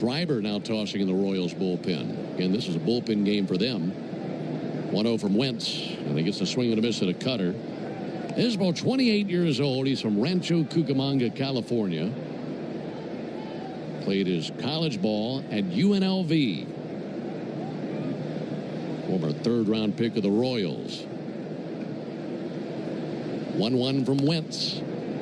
Schreiber now tossing in the Royals bullpen. Again, this is a bullpen game for them. 1-0 from Wentz, and he gets a swing and a miss at a cutter. Isbell, 28 years old. He's from Rancho Cucamonga, California. Played his college ball at UNLV. Former third-round pick of the Royals. 1-1 from Wentz.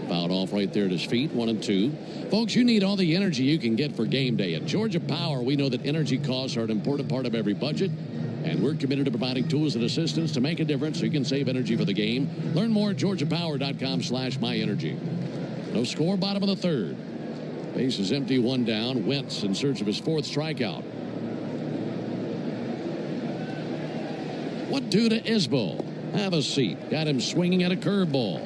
Fouled off right there at his feet. 1-2. Folks, you need all the energy you can get for game day. At Georgia Power, we know that energy costs are an important part of every budget, and we're committed to providing tools and assistance to make a difference so you can save energy for the game. Learn more at georgiapower.com/myenergy. No score, bottom of the third. Base is empty, one down. Wentz in search of his fourth strikeout. What do to Isbell? Have a seat. Got him swinging at a curveball.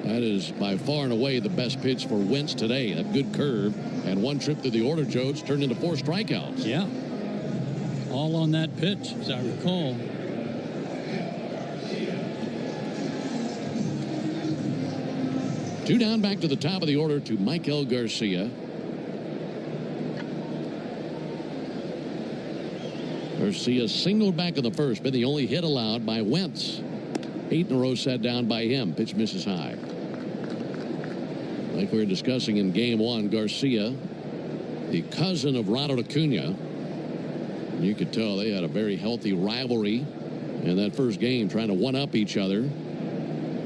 That is by far and away the best pitch for Wentz today. That good curve, and one trip through the order, Jones, turned into 4 strikeouts. Yeah. All on that pitch, as I recall. Two down, back to the top of the order to Michael Garcia. Garcia singled back in the first, been the only hit allowed by Wentz. 8 in a row set down by him. Pitch misses high. Like we were discussing in game 1, Garcia, the cousin of Ronald Acuna. You could tell they had a very healthy rivalry in that first game, trying to one-up each other.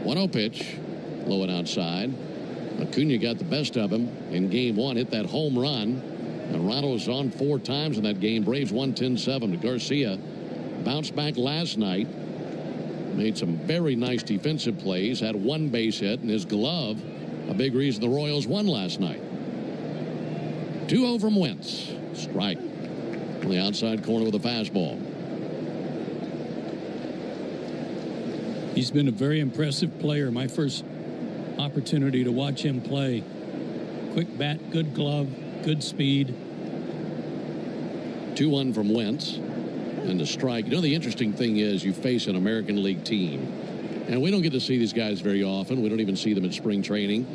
1-0 pitch, low and outside. Acuna got the best of him in game 1, hit that home run. And Ronald was on 4 times in that game. Braves won 10-7 to Garcia. Bounced back last night. Made some very nice defensive plays. Had 1 base hit, and his glove, a big reason the Royals won last night. 2-0 from Wentz. Strike. On the outside corner with a fastball. He's been a very impressive player. My first opportunity to watch him play. Quick bat, good glove, good speed. 2-1 from Wentz. And a strike. You know, the interesting thing is you face an American League team. And we don't get to see these guys very often. We don't even see them in spring training.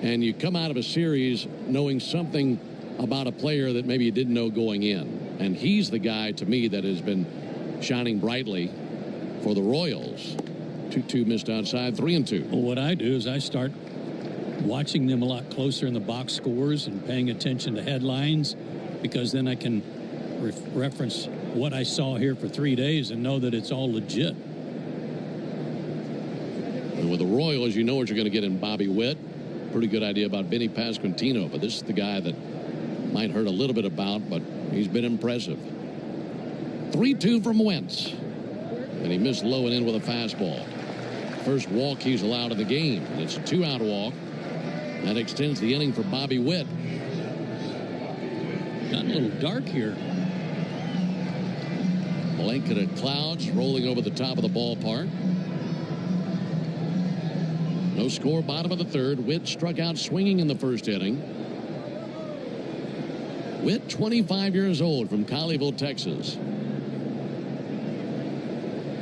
And you come out of a series knowing something about a player that maybe you didn't know going in. And he's the guy, to me, that has been shining brightly for the Royals. 2-2 missed outside, 3-2. Well, what I do is I start watching them a lot closer in the box scores and paying attention to headlines, because then I can reference what I saw here for 3 days and know that it's all legit. And with the Royals, you know what you're going to get in Bobby Witt. Pretty good idea about Vinny Pasquantino, but this is the guy that might hurt a little bit about, but he's been impressive. 3-2 from Wentz. And he missed low and in with a fastball. First walk he's allowed in the game, and it's a 2-out walk. That extends the inning for Bobby Witt. Got a little dark here. Blanket of clouds rolling over the top of the ballpark. No score, bottom of the third. Witt struck out swinging in the first inning. Witt, 25 years old, from Colleyville, Texas.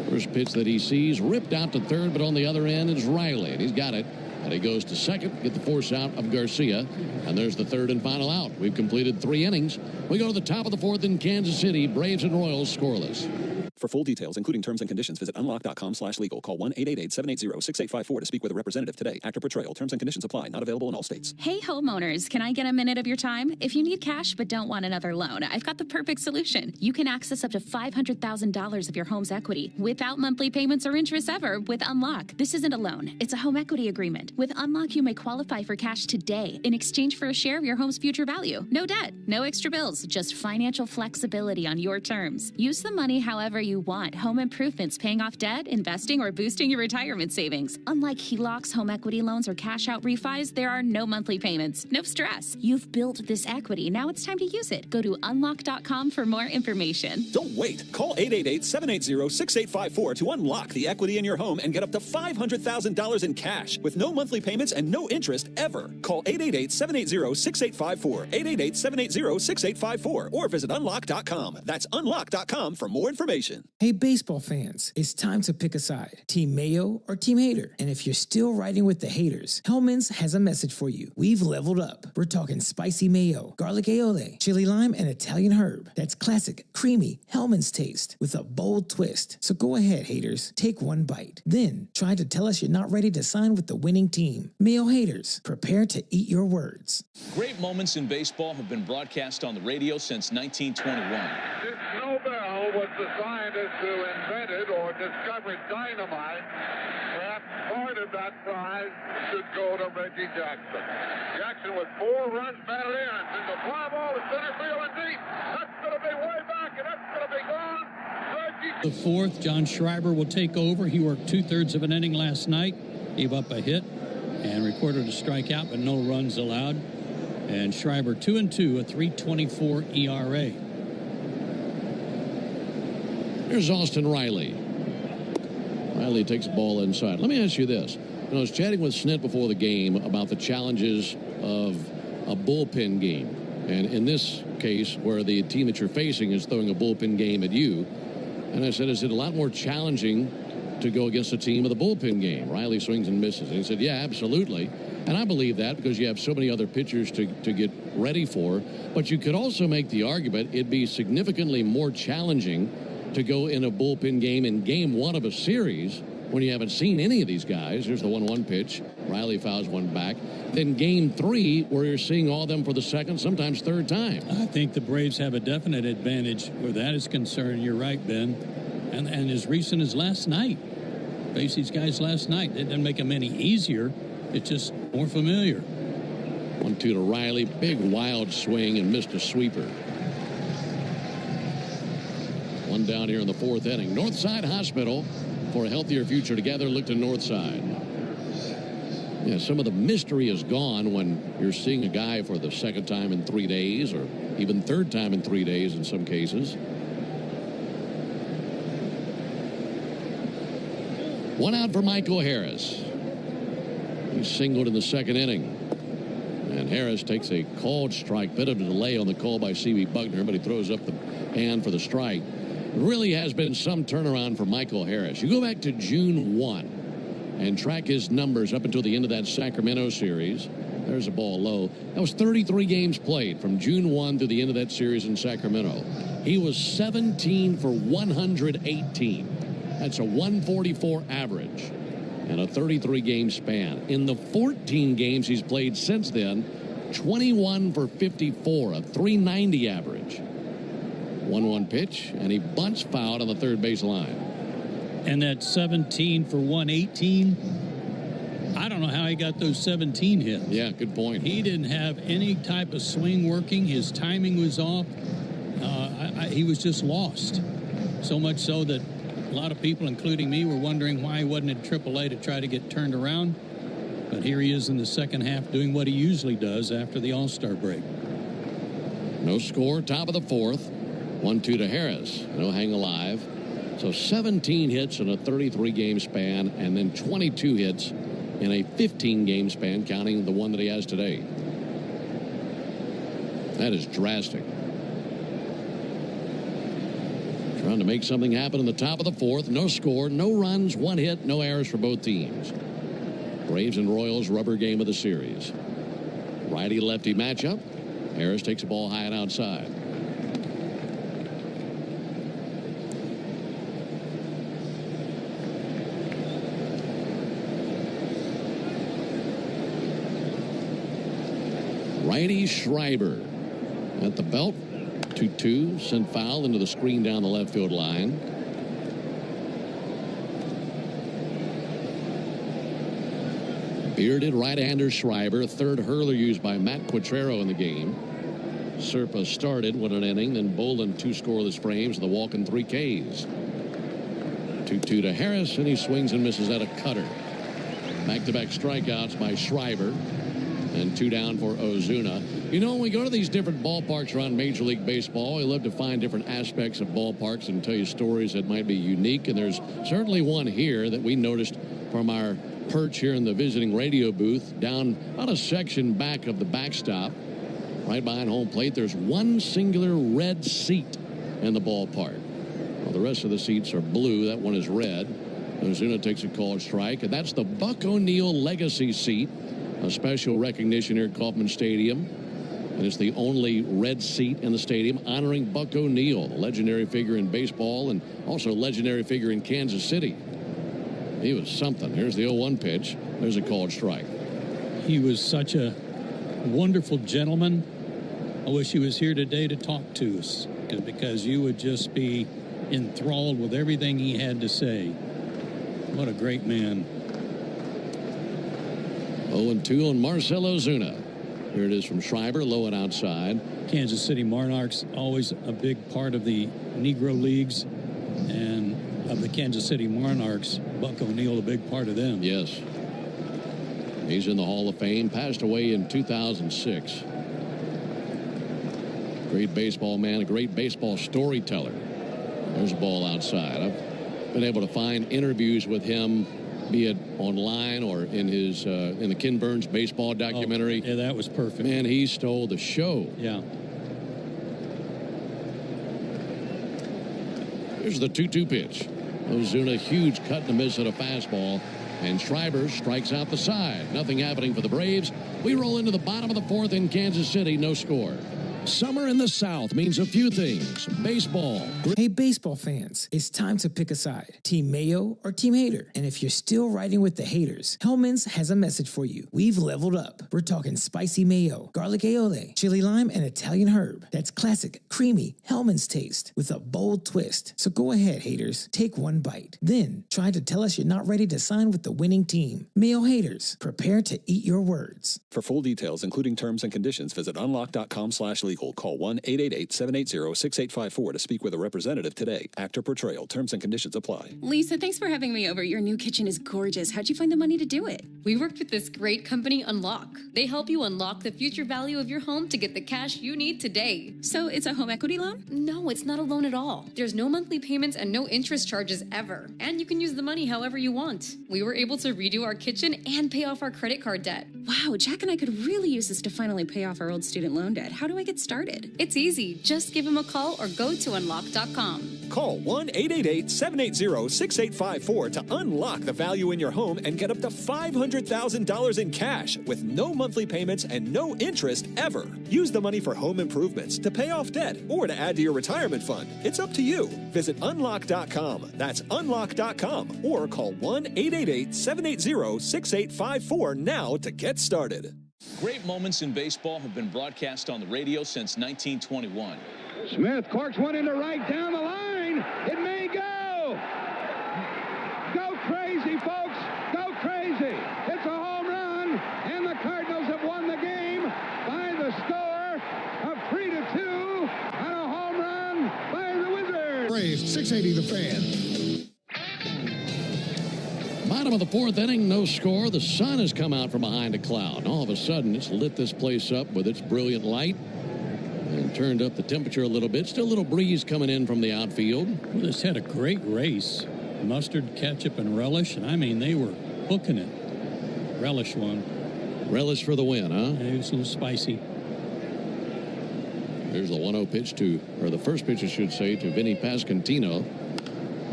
First pitch that he sees, ripped out to third, but on the other end is Riley, and he's got it. And he goes to second, get the force out of Garcia. And there's the third and final out. We've completed 3 innings. We go to the top of the 4th in Kansas City. Braves and Royals scoreless. For full details, including terms and conditions, visit unlock.com/legal. Call 1-888-780-6854 to speak with a representative today. Actor Portrayal. Terms and conditions apply. Not available in all states. Hey, homeowners, can I get a minute of your time? If you need cash but don't want another loan, I've got the perfect solution. You can access up to $500,000 of your home's equity without monthly payments or interest ever with Unlock. This isn't a loan. It's a home equity agreement. With Unlock, you may qualify for cash today in exchange for a share of your home's future value. No debt, no extra bills, just financial flexibility on your terms. Use the money however you want. Home improvements, paying off debt, investing, or boosting your retirement savings. Unlike HELOCs, home equity loans, or cash out refis, there are no monthly payments. No stress. You've built this equity. Now it's time to use it. Go to unlock.com for more information. Don't wait. Call 888-780-6854 to unlock the equity in your home and get up to $500,000 in cash with no monthly payments and no interest ever. Call 888-780-6854. 888-780-6854 or visit unlock.com. That's unlock.com for more information. Washington. Hey, baseball fans, it's time to pick a side. Team Mayo or Team Hater? And if you're still riding with the haters, Hellman's has a message for you. We've leveled up. We're talking spicy mayo, garlic aioli, chili lime, and Italian herb. That's classic, creamy Hellman's taste with a bold twist. So go ahead, haters. Take one bite. Then try to tell us you're not ready to sign with the winning team. Mayo haters, prepare to eat your words. Great moments in baseball have been broadcast on the radio since 1921. This Nobel was the scientist who invented or discovered dynamite. Perhaps part of that prize should go to Reggie Jackson. Jackson with 4 runs batted in. It's a fly ball to center field and deep. That's going to be way back, and that's going to be gone. The fourth, John Schreiber will take over. He worked 2/3 of an inning last night, gave up a hit, and recorded a strikeout, but no runs allowed. And Schreiber 2-2, a 3.24 ERA. Here's Austin Riley. Riley takes the ball inside. Let me ask you this. I was chatting with Snit before the game about the challenges of a bullpen game. And in this case, where the team that you're facing is throwing a bullpen game at you. And I said, is it a lot more challenging to go against a team with a bullpen game? Riley swings and misses. And he said, yeah, absolutely. And I believe that because you have so many other pitchers to get ready for. But you could also make the argument it'd be significantly more challenging to go in a bullpen game in game 1 of a series when you haven't seen any of these guys. Here's the 1-1 pitch. Riley fouls one back. Then game 3, where you're seeing all of them for the second, sometimes third time. I think the Braves have a definite advantage where that is concerned. You're right, Ben. And as recent as last night. Faced these guys last night. It didn't make them any easier. It's just more familiar. 1-2 to Riley. Big wild swing and missed a sweeper. One down here in the 4th inning. Northside Hospital. For a healthier future together, look to Northside. Yeah, some of the mystery is gone when you're seeing a guy for the second time in 3 days, or even third time in 3 days in some cases. One out for Michael Harris. He singled in the 2nd inning. And Harris takes a called strike. Bit of a delay on the call by C.B. Buckner, but he throws up the hand for the strike. It really has been some turnaround for Michael Harris. You go back to June 1 and track his numbers up until the end of that Sacramento series. There's a ball low. That was 33 games played from June 1 to the end of that series in Sacramento. He was 17 for 118. That's a 144 average and a 33-game span. In the 14 games he's played since then, 21 for 54, a 390 average. 1-1 pitch, and he bunts fouled on the third base line. And that 17 for 118, I don't know how he got those 17 hits. Yeah, good point. He didn't have any type of swing working. His timing was off. He was just lost. So much so that a lot of people, including me, were wondering why he wasn't in AAA to try to get turned around. But here he is in the second half doing what he usually does after the All-Star break. No score, top of the 4th. 1-2 to Harris. No hang alive. So 17 hits in a 33-game span, and then 22 hits in a 15-game span, counting the one that he has today. That is drastic. Trying to make something happen in the top of the 4th. No score, no runs, 1 hit, no errors for both teams. Braves and Royals rubber game of the series. Righty-lefty matchup. Harris takes the ball high and outside. Righty Schreiber at the belt. 2-2, sent foul into the screen down the left field line. Bearded right-hander Schreiber, third hurler used by Matt Quatrero in the game. Serpa started with an inning, then Bolin 2 scoreless frames, the walk and 3 Ks. 2-2 to Harris, and he swings and misses at a cutter. Back-to-back strikeouts by Schreiber. And 2 down for Ozuna. You know, when we go to these different ballparks around Major League Baseball, we love to find different aspects of ballparks and tell you stories that might be unique. And there's certainly one here that we noticed from our perch here in the visiting radio booth down about a section back of the backstop, right behind home plate. There's one singular red seat in the ballpark. Well, the rest of the seats are blue. That one is red. Ozuna takes a called strike, and that's the Buck O'Neil Legacy seat, a special recognition here at Kauffman Stadium. And it's the only red seat in the stadium honoring Buck O'Neil, a legendary figure in baseball and also a legendary figure in Kansas City. He was something. Here's the 0-1 pitch. There's a called strike. He was such a wonderful gentleman. I wish he was here today to talk to us, because you would just be enthralled with everything he had to say. What a great man. 0-2 on Marcell Ozuna. Here it is from Schreiber, low and outside. Kansas City Monarchs, always a big part of the Negro Leagues, and of the Kansas City Monarchs, Buck O'Neil a big part of them. Yes. He's in the Hall of Fame, passed away in 2006. Great baseball man, a great baseball storyteller. There's a ball outside. I've been able to find interviews with him, be it online or in his in the Ken Burns baseball documentary. Oh, yeah, that was perfect. Man, he stole the show. Yeah. Here's the 2-2 pitch. Ozuna, huge cut and a miss at a fastball. And Schreiber strikes out the side. Nothing happening for the Braves. We roll into the bottom of the fourth in Kansas City. No score. Summer in the South means a few things. Baseball. Hey, baseball fans, it's time to pick a side. Team Mayo or Team Hater. And if you're still riding with the haters, Hellman's has a message for you. We've leveled up. We're talking spicy mayo, garlic aioli, chili lime, and Italian herb. That's classic, creamy Hellman's taste with a bold twist. So go ahead, haters. Take one bite. Then try to tell us you're not ready to sign with the winning team. Mayo haters, prepare to eat your words. For full details, including terms and conditions, visit unlock.com/legal. Call 1-888-780-6854 to speak with a representative today. Actor portrayal. Terms and conditions apply. Lisa, thanks for having me over. Your new kitchen is gorgeous. How'd you find the money to do it? We worked with this great company, Unlock. They help you unlock the future value of your home to get the cash you need today. So it's a home equity loan? No, it's not a loan at all. There's no monthly payments and no interest charges ever. And you can use the money however you want. We were able to redo our kitchen and pay off our credit card debt. Wow, Jack and I could really use this to finally pay off our old student loan debt. How do I get started? It's easy. Just give him a call or go to unlock.com. Call 1-888-780-6854 to unlock the value in your home and get up to $500,000 in cash with no monthly payments and no interest ever. Use the money for home improvements, to pay off debt, or to add to your retirement fund. It's up to you. Visit unlock.com. That's unlock.com. Or call 1-888-780-6854 now to get started. Great moments in baseball have been broadcast on the radio since 1921. Smith corks one into right down the line. It may go. Go crazy, folks. Go crazy. It's a home run, and the Cardinals have won the game by the score of 3-2 on a home run by the Wizards. Braves, 680 The Fan. Bottom of the fourth inning, no score. The sun has come out from behind a cloud. And all of a sudden, it's lit this place up with its brilliant light and turned up the temperature a little bit. Still a little breeze coming in from the outfield. Well, this had a great race. Mustard, ketchup, and relish. And I mean, they were hooking it. Relish won. Relish for the win, huh? Yeah, it was a little spicy. Here's the 1-0 pitch to, or the first pitch, I should say, to Vinny Pasquantino.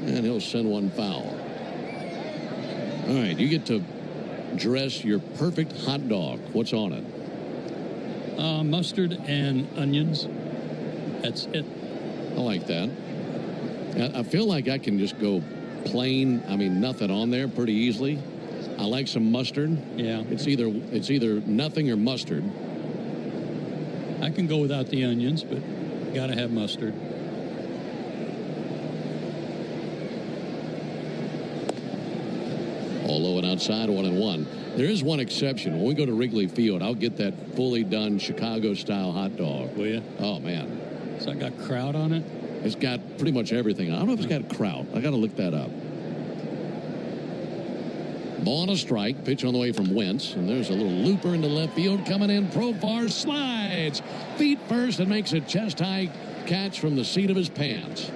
And he'll send one foul. All right, you get to dress your perfect hot dog. What's on it? Mustard and onions. That's it. I like that. I feel like I can just go plain, I mean, nothing on there pretty easily. I like some mustard. Yeah. It's either nothing or mustard. I can go without the onions, but got to have mustard. All low and outside, 1-1. There is one exception. When we go to Wrigley Field, I'll get that fully done Chicago-style hot dog. Will you? Oh, man. So I got kraut on it? It's got pretty much everything. I don't know if it's got kraut. I got to look that up. Ball and a strike. Pitch on the way from Wentz. And there's a little looper into left field. Coming in. Profar slides. Feet first and makes a chest-high catch from the seat of his pants.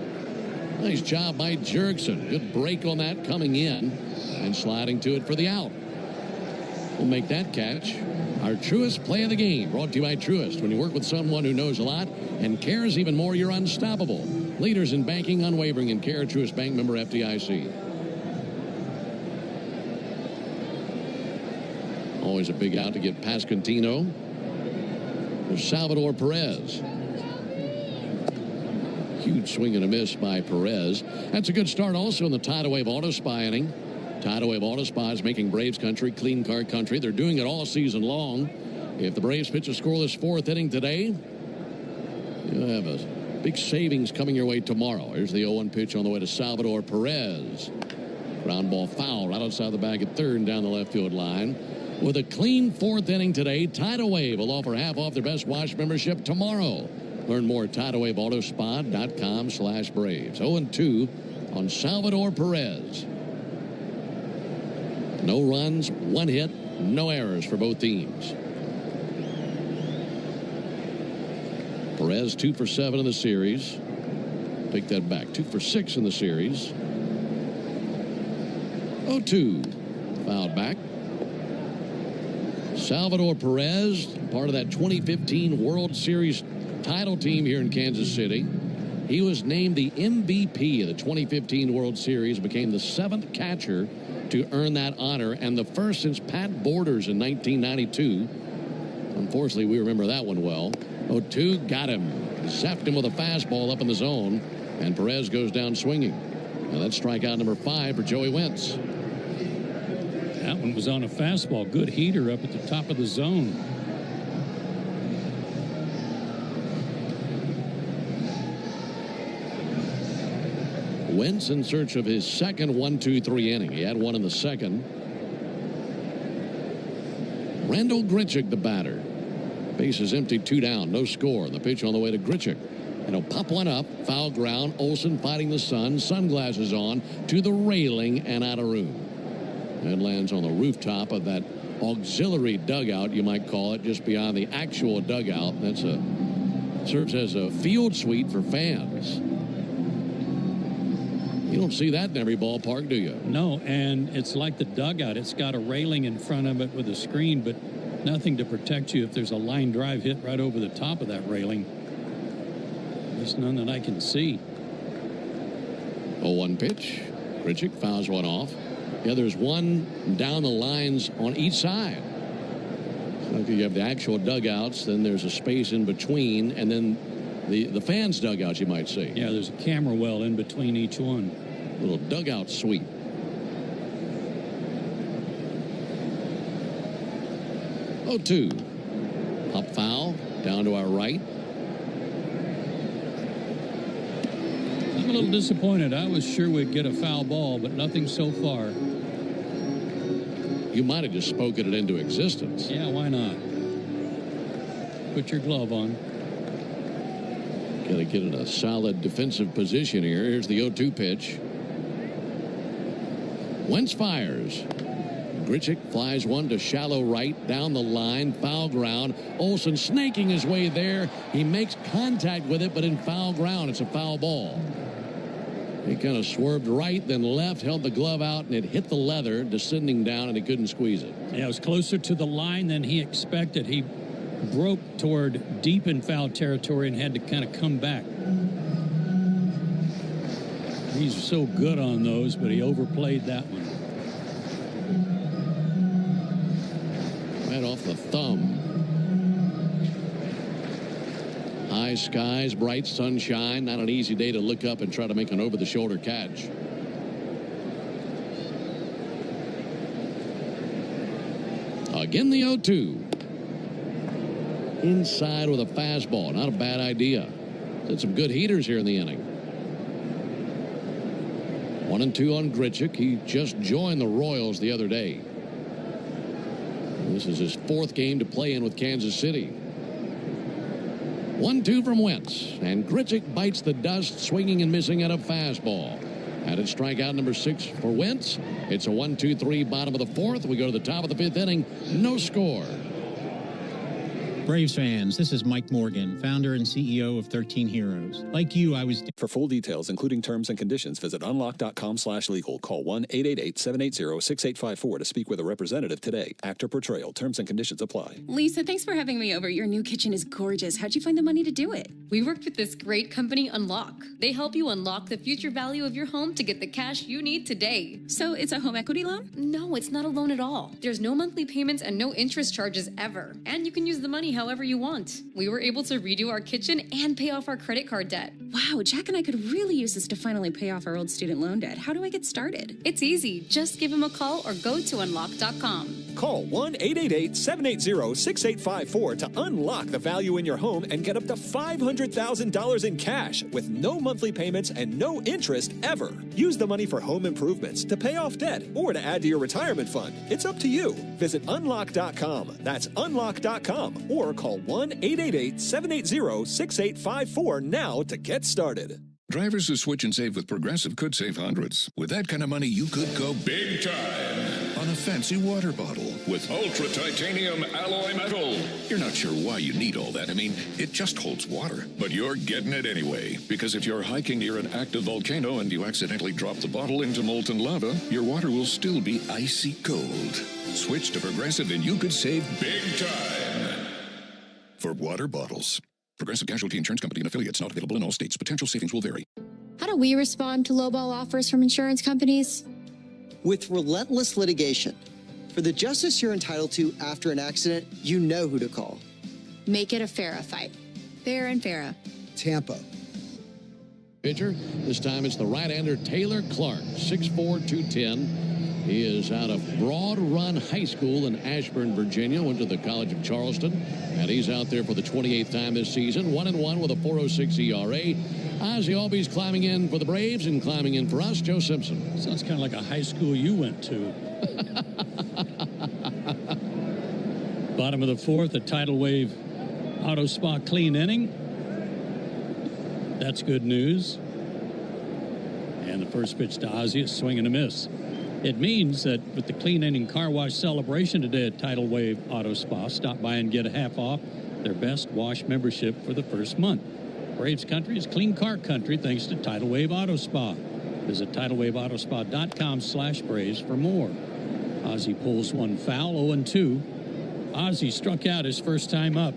Nice job by Jurgson. Good break on that coming in and sliding to it for the out. We'll make that catch. Our Truist Play of the Game, brought to you by Truist. When you work with someone who knows a lot and cares even more, you're unstoppable. Leaders in banking, unwavering in care. Truist Bank, member FDIC. Always a big out to get Pasquantino. There's Salvador Perez. Huge swing and a miss by Perez. That's a good start also in the Tidal Wave Auto Spy inning. Tidal Wave Auto Spy is making Braves country clean car country. They're doing it all season long. If the Braves pitch a scoreless 4th inning today, you'll have a big savings coming your way tomorrow. Here's the 0-1 pitch on the way to Salvador Perez. Ground ball foul right outside the bag at third and down the left field line. With a clean 4th inning today, Tidal Wave will offer half off their Best Watch membership tomorrow. Learn more at TidalWaveAutoSpa.com/Braves. 0-2 on Salvador Perez. No runs, 1 hit, no errors for both teams. Perez 2 for 7 in the series. Take that back. 2 for 6 in the series. 0-2. Fouled back. Salvador Perez, part of that 2015 World Series title team here in Kansas City. He was named the MVP of the 2015 World Series, became the 7th catcher to earn that honor, and the first since Pat Borders in 1992. Unfortunately, we remember that one well. 0-2, got him. Zapped him with a fastball up in the zone, and Perez goes down swinging. Now that's strikeout number 5 for Joey Wentz. That one was on a fastball. Good heater up at the top of the zone. Wentz in search of his second 1-2-3 inning. He had one in the second. Randall Grichuk, the batter. Base is empty, 2 down, no score. The pitch on the way to Grichuk. And he'll pop one up, foul ground. Olsen fighting the sun, sunglasses on, to the railing and out of room. It lands on the rooftop of that auxiliary dugout, you might call it, just beyond the actual dugout. Serves as a field suite for fans. You don't see that in every ballpark, do you? No, and it's like the dugout. It's got a railing in front of it with a screen, but nothing to protect you if there's a line drive hit right over the top of that railing. There's none that I can see. 0-1 pitch. Grichuk fouls one off. Yeah, there's one down the lines on each side. So you have the actual dugouts, then there's a space in between, and then the fans' dugouts, you might say. Yeah, there's a camera well in between each one. Little dugout suite. 0-2. Up foul, down to our right. I'm a little disappointed. I was sure we'd get a foul ball, but nothing so far. You might have just spoken it into existence. Yeah, why not? Put your glove on. Got to get in a solid defensive position here. Here's the 0-2 pitch. Wentz fires. Grichuk flies one to shallow right, down the line, foul ground. Olsen snaking his way there. He makes contact with it, but in foul ground, it's a foul ball. He kind of swerved right, then left, held the glove out, and it hit the leather, descending down, and he couldn't squeeze it. Yeah, it was closer to the line than he expected. He broke toward deep in foul territory and had to kind of come back. He's so good on those, but he overplayed that one. Right off the thumb. High skies, bright sunshine. Not an easy day to look up and try to make an over-the-shoulder catch. Again, the 0-2. Inside with a fastball. Not a bad idea. Did some good heaters here in the inning. 1-2 on Grichuk. He just joined the Royals the other day. This is his 4th game to play in with Kansas City. 1-2 from Wentz, and Grichuk bites the dust, swinging and missing at a fastball. And it's strikeout number 6 for Wentz. It's a 1-2-3 bottom of the 4th. We go to the top of the 5th inning. No score. Braves fans, this is Mike Morgan, founder and CEO of 13 Heroes. Like you, I was... For full details, including terms and conditions, visit unlock.com/legal. Call 1-888-780-6854 to speak with a representative today. Actor portrayal. Terms and conditions apply. Lisa, thanks for having me over. Your new kitchen is gorgeous. How'd you find the money to do it? We worked with this great company, Unlock. They help you unlock the future value of your home to get the cash you need today. So it's a home equity loan? No, it's not a loan at all. There's no monthly payments and no interest charges ever. And you can use the money however you want. We were able to redo our kitchen and pay off our credit card debt. Wow, Jack and I could really use this to finally pay off our old student loan debt. How do I get started? It's easy. Just give him a call or go to unlock.com. Call 1-888-780-6854 to unlock the value in your home and get up to $500,000 in cash with no monthly payments and no interest ever. Use the money for home improvements, to pay off debt, or to add to your retirement fund. It's up to you. Visit unlock.com. That's unlock.com. Or call 1-888-780-6854 now to get started. Drivers who switch and save with Progressive could save hundreds. With that kind of money, you could go big time on a fancy water bottle with ultra titanium alloy metal. You're not sure why you need all that. I mean, it just holds water. But you're getting it anyway. Because if you're hiking near an active volcano and you accidentally drop the bottle into molten lava, your water will still be icy cold. Switch to Progressive and you could save big time. For water bottles. Progressive Casualty Insurance Company and affiliates, not available in all states. Potential savings will vary. How do we respond to lowball offers from insurance companies? With relentless litigation. For the justice you're entitled to after an accident, you know who to call. Make it a FARA fight. Fair and FARA. Tampa. Pitcher, this time it's the right-hander Taylor Clark, 6'4", 210. He is out of Broad Run High School in Ashburn, Virginia. Went to the College of Charleston. And he's out there for the 28th time this season. 1-1 with a 4.06 ERA. Ozzie Albies climbing in for the Braves and climbing in for us, Joe Simpson. Sounds kind of like a high school you went to. Bottom of the fourth, a tidal wave auto spa clean inning. That's good news. And the first pitch to Ozzie is swing and a miss. It means that with the clean inning car wash celebration today at Tidal Wave Auto Spa, stop by and get a half off their best wash membership for the first month. Braves country is clean car country thanks to Tidal Wave Auto Spa. Visit TidalWaveAutoSpa.com/Braves for more. Ozzie pulls one foul, 0-2. Ozzie struck out his first time up.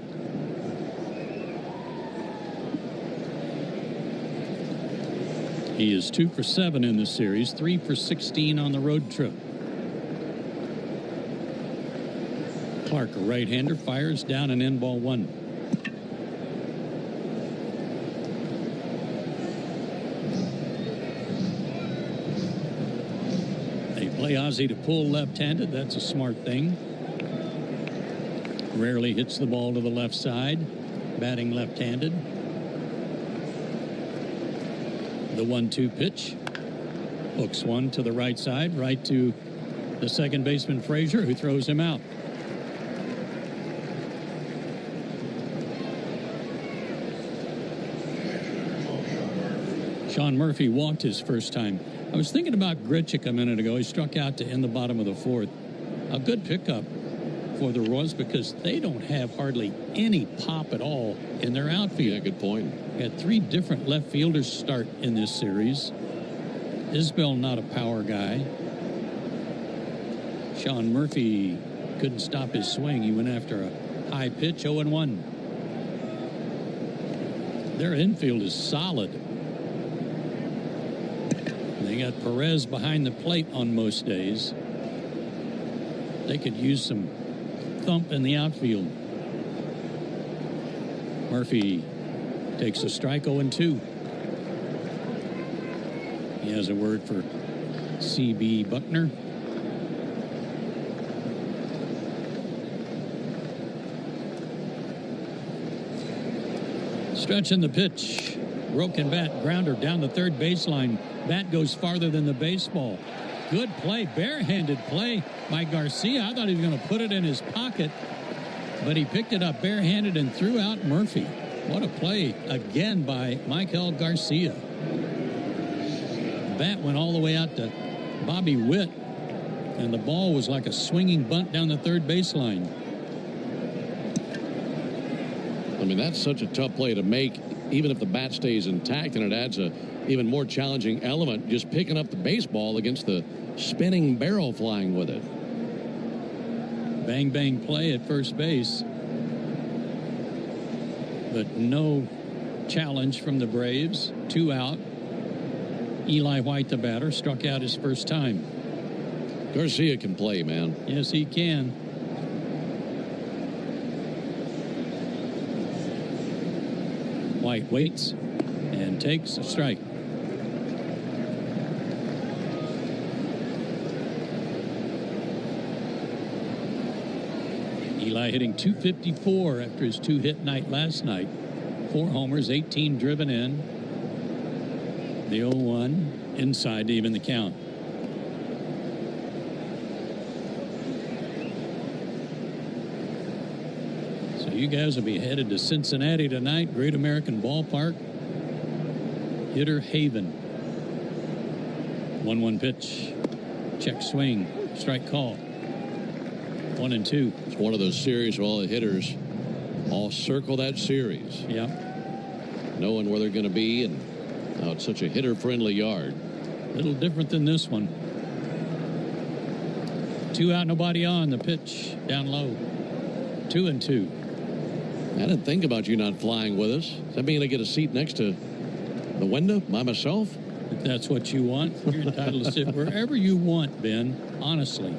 He is 2 for 7 in the series, 3 for 16 on the road trip. Clark, a right-hander, fires down and in, ball one. They play Ozzie to pull left-handed. That's a smart thing. Rarely hits the ball to the left side, batting left-handed. The 1-2 pitch. Hooks one to the right side, right to the second baseman Frazier, who throws him out. Sean Murphy walked his first time. I was thinking about Grichuk a minute ago. He struck out to end the bottom of the fourth. A good pickup for the Royals because they don't have hardly any pop at all in their outfield. Yeah, good point. Had 3 different left fielders start in this series. Isbell not a power guy. Sean Murphy couldn't stop his swing. He went after a high pitch, 0-1. Their infield is solid. They got Perez behind the plate on most days. They could use some thump in the outfield. Murphy takes a strike, 0-2. He has a word for C.B. Buckner. Stretching the pitch. Broken bat, grounder down the third baseline. Bat goes farther than the baseball. Good play, barehanded play by Garcia. I thought he was going to put it in his pocket, but he picked it up barehanded and threw out Murphy. What a play again by Michael Garcia. The bat went all the way out to Bobby Witt, and the ball was like a swinging bunt down the third baseline. mean, that's such a tough play to make, even if the bat stays intact, and it adds a even more challenging element, just picking up the baseball against the spinning barrel flying with it. Bang, bang play at first base. But no challenge from the Braves. 2 out. Eli White, the batter, struck out his first time. Garcia can play, man. Yes, he can. White waits and takes a strike. Eli hitting .254 after his 2-hit night last night. 4 homers, 18 driven in. The 0-1 inside to even the count. So you guys will be headed to Cincinnati tonight, Great American Ballpark. Hitter Haven. 1-1 pitch. Check swing. Strike call. 1-2. It's one of those series where all the hitters all circle that series. Yeah. Knowing where they're going to be, and it's such a hitter-friendly yard. A little different than this one. 2 out, nobody on. The pitch down low. 2-2. I didn't think about you not flying with us. Does that mean I get a seat next to the window by myself? If that's what you want, you're entitled to sit wherever you want, Ben. Honestly.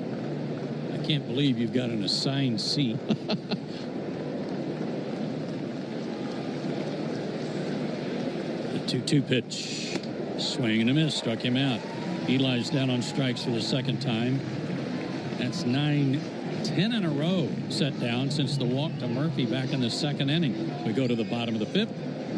I can't believe you've got an assigned seat. The 2-2 pitch. Swing and a miss. Struck him out. Eli's down on strikes for the second time. That's 9-10 in a row set down since the walk to Murphy back in the second inning. We go to the bottom of the 5th.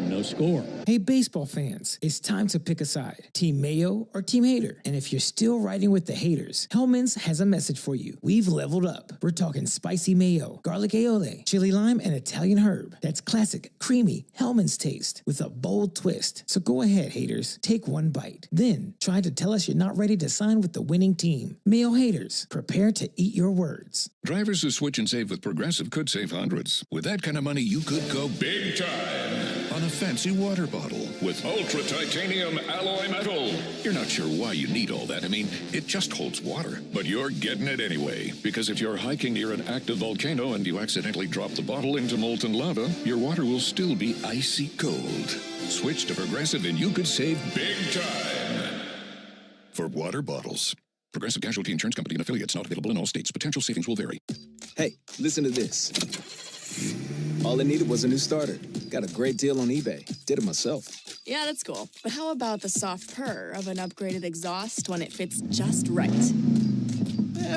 No score. Hey, baseball fans, it's time to pick a side. Team Mayo or Team Hater. And if you're still riding with the haters, Hellman's has a message for you. We've leveled up. We're talking spicy mayo, garlic aioli, chili lime, and Italian herb. That's classic, creamy Hellman's taste with a bold twist. So go ahead, haters. Take one bite. Then try to tell us you're not ready to sign with the winning team. Mayo haters, prepare to eat your words. Drivers who switch and save with Progressive could save hundreds. With that kind of money, you could go big time on a fancy water bottle with ultra titanium alloy metal. You're not sure why you need all that. I mean, it just holds water. But you're getting it anyway. Because if you're hiking near an active volcano and you accidentally drop the bottle into molten lava, your water will still be icy cold. Switch to Progressive and you could save big time. For water bottles. Progressive Casualty Insurance Company and affiliates, not available in all states. Potential savings will vary. Hey, listen to this. All I needed was a new starter. Got a great deal on eBay. Did it myself. Yeah, that's cool. But how about the soft purr of an upgraded exhaust when it fits just right?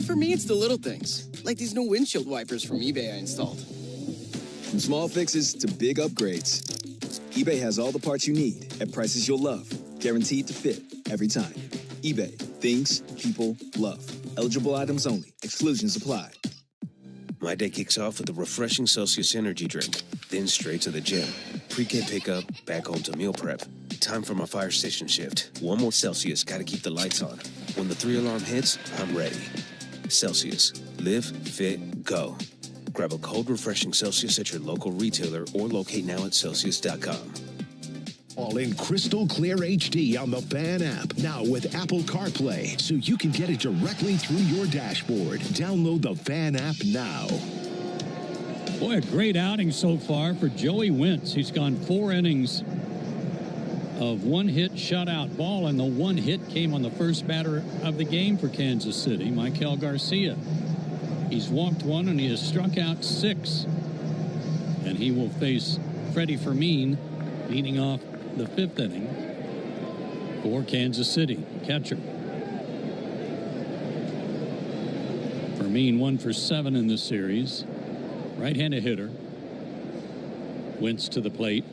For me, it's the little things. Like these new windshield wipers from eBay I installed. From small fixes to big upgrades, eBay has all the parts you need at prices you'll love. Guaranteed to fit every time. eBay. Things people love. Eligible items only. Exclusions apply. My day kicks off with a refreshing Celsius energy drink, then straight to the gym. Pre-K pickup, back home to meal prep. Time for my fire station shift. One more Celsius, gotta keep the lights on. When the 3-alarm hits, I'm ready. Celsius. Live, fit, go. Grab a cold, refreshing Celsius at your local retailer or locate now at Celsius.com. All in crystal clear HD on the Fan app. Now with Apple CarPlay, so you can get it directly through your dashboard. Download the Fan app now. Boy, a great outing so far for Joey Wentz. He's gone 4 innings of 1-hit shutout ball, and the 1 hit came on the first batter of the game for Kansas City, Michael Garcia. He's walked 1 and he has struck out 6. And he will face Freddie Fermin leading off the 5th inning for Kansas City, catcher. Fermin 1 for 7 in this series. Right-handed hitter. Wentz to the plate.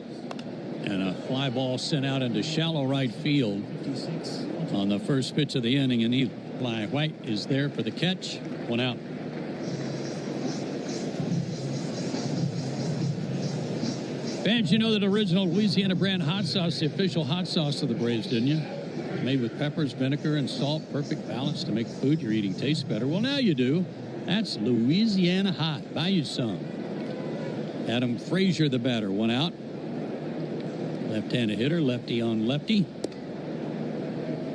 And a fly ball sent out into shallow right field on the first pitch of the inning. And Eli White is there for the catch. 1 out. Fans, you know that original Louisiana brand hot sauce, the official hot sauce of the Braves, didn't you? Made with peppers, vinegar, and salt. Perfect balance to make food you're eating taste better. Well, now you do. That's Louisiana Hot. Buy you some. Adam Frazier, the batter, one out. Left-handed hitter, lefty on lefty.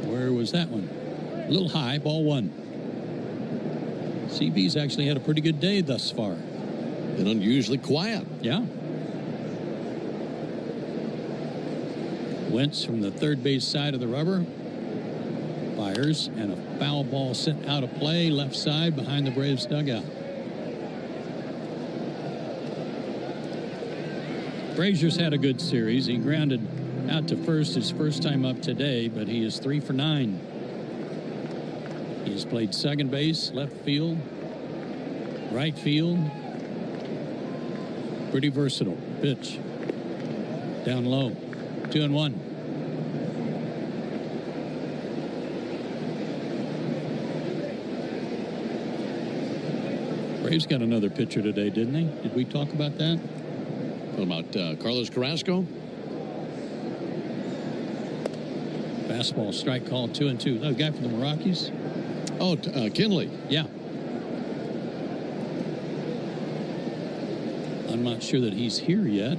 Where was that one? A little high, ball one. CB's actually had a pretty good day thus far. And unusually quiet. Yeah. Wentz from the third base side of the rubber. Fires, and a foul ball sent out of play, left side behind the Braves dugout. Frazier's had a good series. He grounded out to first his first time up today, but he is 3 for 9. He has played second base, left field, right field. Pretty versatile. Pitch. Down low. 2-1. Braves got another pitcher today, didn't they? Did we talk about that? What about Carlos Carrasco? Fastball strike call, 2-2. The guy from the Rockies. Oh, Kinley. Yeah. I'm not sure that he's here yet.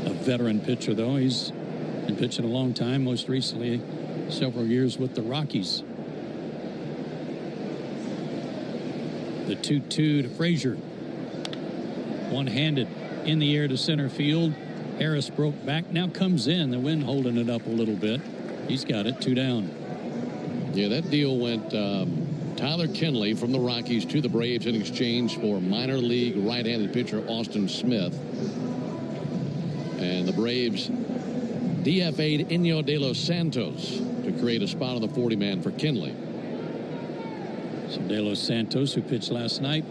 A veteran pitcher, though. He's been pitching a long time, most recently several years with the Rockies. The 2-2 to Frazier. One-handed in the air to center field. Harris broke back, now comes in. The wind holding it up a little bit. He's got it, 2 down. Yeah, that deal went Tyler Kinley from the Rockies to the Braves in exchange for minor league right-handed pitcher Austin Smith. And the Braves DFA'd Inyo de los Santos to create a spot on the 40-man for Kinley. So De Los Santos, who pitched last night,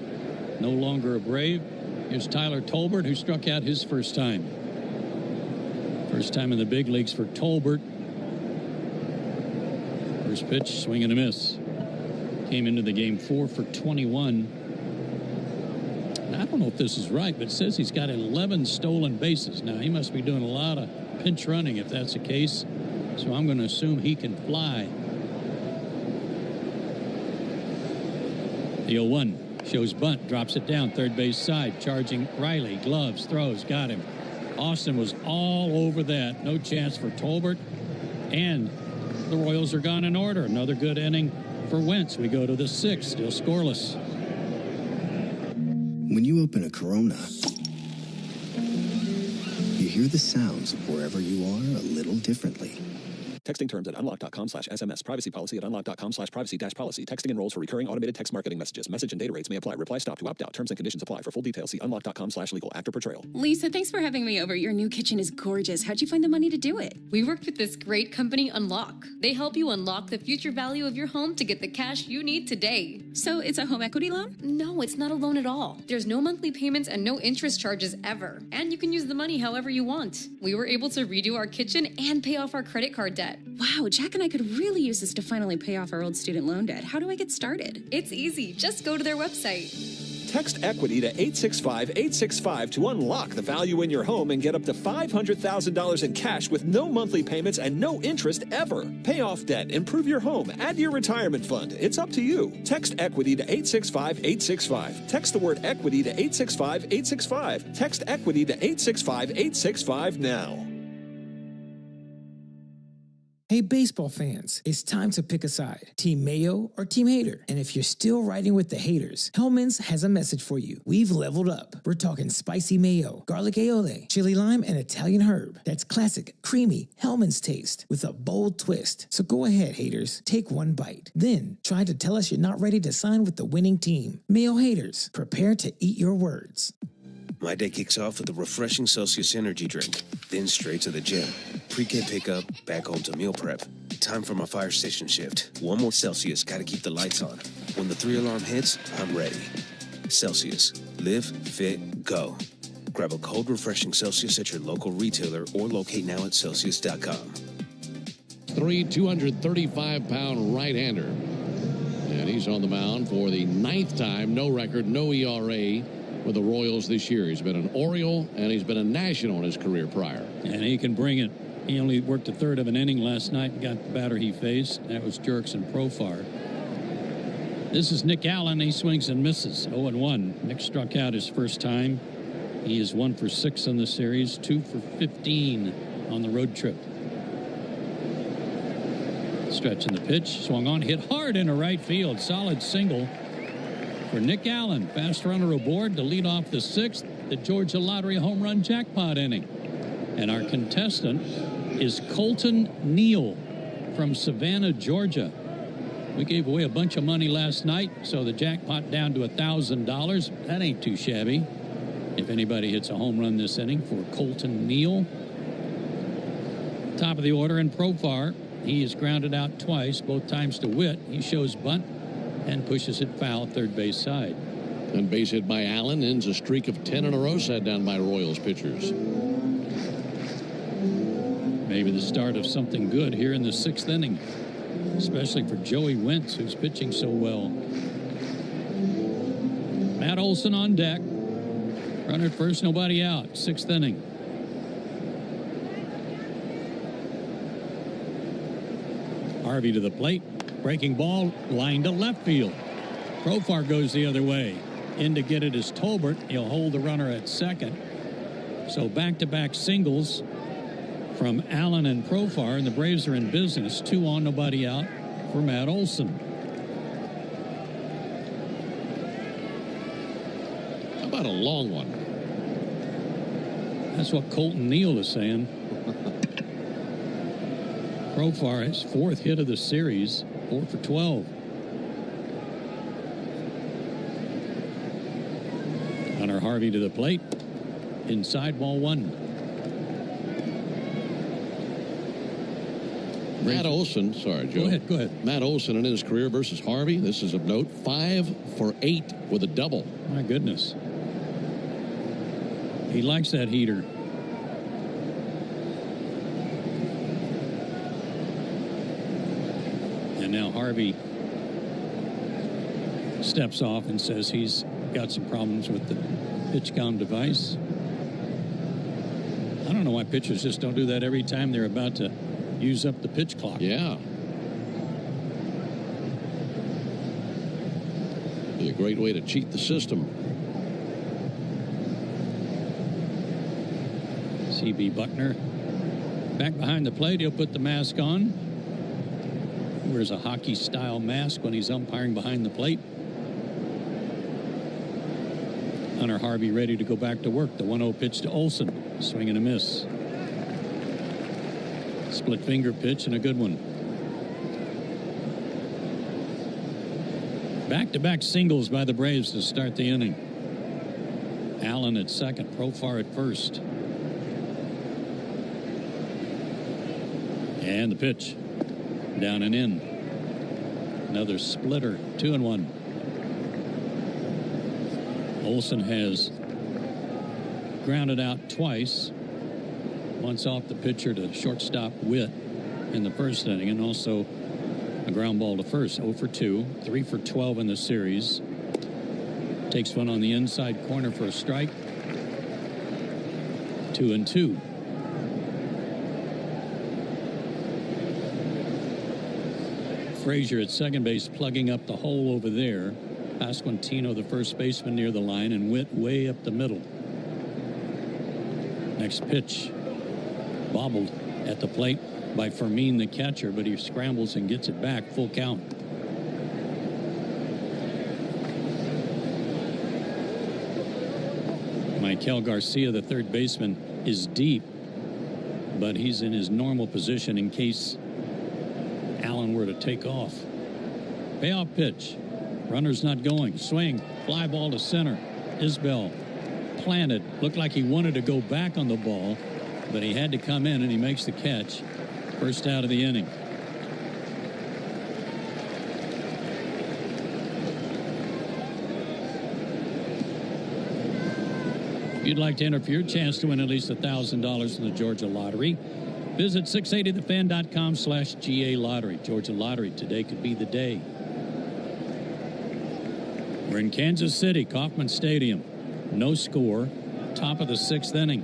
no longer a Brave. Here's Tyler Tolbert, who struck out his first time. First time in the big leagues for Tolbert. First pitch, swing and a miss. Came into the game 4 for 21. And I don't know if this is right, but it says he's got 11 stolen bases. Now, he must be doing a lot of pinch running if that's the case. So I'm going to assume he can fly. The 0-1 shows bunt, drops it down, third base side, charging Riley, gloves, throws, got him. Austin was all over that. No chance for Tolbert. And the Royals are gone in order. Another good inning for Wentz. We go to the 6th, still scoreless. When you open a Corona, you hear the sounds of wherever you are a little differently. Texting terms at unlock.com/SMS. Privacy policy at unlock.com/privacy-policy. Texting enrolls for recurring automated text marketing messages. Message and data rates may apply. Reply stop to opt out. Terms and conditions apply. For full details, see unlock.com/legal. After portrayal. Lisa, thanks for having me over. Your new kitchen is gorgeous. How'd you find the money to do it? We worked with this great company, Unlock. They help you unlock the future value of your home to get the cash you need today. So it's a home equity loan? No, it's not a loan at all. There's no monthly payments and no interest charges ever. And you can use the money however you want. We were able to redo our kitchen and pay off our credit card debt. Wow, Jack and I could really use this to finally pay off our old student loan debt. How do I get started? It's easy. Just go to their website. Text EQUITY to 865-865 to unlock the value in your home and get up to $500,000 in cash with no monthly payments and no interest ever. Pay off debt, improve your home, add to your retirement fund. It's up to you. Text EQUITY to 865-865. Text the word EQUITY to 865-865. Text EQUITY to 865-865 now. Hey, baseball fans, it's time to pick a side. Team Mayo or Team Hater. And if you're still riding with the haters, Hellman's has a message for you. We've leveled up. We're talking spicy mayo, garlic aioli, chili lime, and Italian herb. That's classic, creamy Hellman's taste with a bold twist. So go ahead, haters. Take one bite. Then try to tell us you're not ready to sign with the winning team. Mayo haters, prepare to eat your words. My day kicks off with a refreshing Celsius energy drink, then straight to the gym. Pre-K pickup, back home to meal prep. Time for my fire station shift. One more Celsius, gotta keep the lights on. When the 3-alarm hits, I'm ready. Celsius. Live, fit, go. Grab a cold, refreshing Celsius at your local retailer or locate now at Celsius.com. 235-pound right-hander. And he's on the mound for the 9th time. No record, no ERA with the Royals this year. He's been an Oriole, and he's been a National in his career prior. And he can bring it. He only worked a third of an inning last night and got the batter he faced. That was Jurickson Profar. This is Nick Allen. He swings and misses. 0-1. Nick struck out his first time. He is 1 for 6 in the series, 2 for 15 on the road trip. Stretching the pitch, swung on, hit hard into right field. Solid single for Nick Allen. Fast runner aboard to lead off the 6th, the Georgia Lottery home run jackpot inning. And our contestant is Colton Neal from Savannah, Georgia. We gave away a bunch of money last night, so the jackpot down to $1,000. That ain't too shabby. If anybody hits a home run this inning for Colton Neal. Top of the order in Profar. He is grounded out twice, both times to Witt. He shows bunt and pushes it foul third base side. And base hit by Allen ends a streak of 10 in a row set down by Royals pitchers. Maybe the start of something good here in the 6th inning, especially for Joey Wentz, who's pitching so well. Matt Olson on deck. Runner at first, nobody out. 6th inning. Harvey to the plate. Breaking ball, line to left field. Profar goes the other way. In to get it is Tolbert. He'll hold the runner at second. So back-to-back singles from Allen and Profar, and the Braves are in business. 2 on, nobody out for Matt Olson. How about a long one? That's what Colton Neal is saying. Profar, his 4th hit of the series, 4 for 12. Hunter Harvey to the plate. Inside, ball 1. Matt Olson, sorry, Joe. Go ahead. Matt Olson in his career versus Harvey, this is of note, 5 for 8 with a double. My goodness. He likes that heater. And now Harvey steps off and says he's got some problems with the PitchCom device. I don't know why pitchers just don't do that every time they're about to use up the pitch clock. Yeah. Be a great way to cheat the system. C.B. Buckner back behind the plate. He'll put the mask on. He wears a hockey-style mask when he's umpiring behind the plate. Hunter Harvey ready to go back to work. The 1-0 pitch to Olson. Swing and a miss. Split finger pitch and a good one. Back-to-back singles by the Braves to start the inning. Allen at second, Profar at first. And the pitch. Down and in. Another splitter. 2-1. Olson has grounded out twice. Once off the pitcher to shortstop Witt in the first inning, and also a ground ball to first. 0 for 2, 3 for 12 in the series. Takes one on the inside corner for a strike. 2-2. Frazier at second base plugging up the hole over there. Pasquantino, the first baseman, near the line, and Witt way up the middle. Next pitch. Bobbled at the plate by Fermin, the catcher, but he scrambles and gets it back. Full count. Michael Garcia, the third baseman, is deep, but he's in his normal position in case Allen were to take off. Payoff pitch. Runner's not going. Swing. Fly ball to center. Isbell planted. Looked like he wanted to go back on the ball, but he had to come in, and he makes the catch. First out of the inning. If you'd like to enter for your chance to win at least $1,000 in the Georgia Lottery, visit 680thefan.com/GA Lottery. Georgia Lottery, today could be the day. We're in Kansas City, Kauffman Stadium. No score. Top of the 6th inning.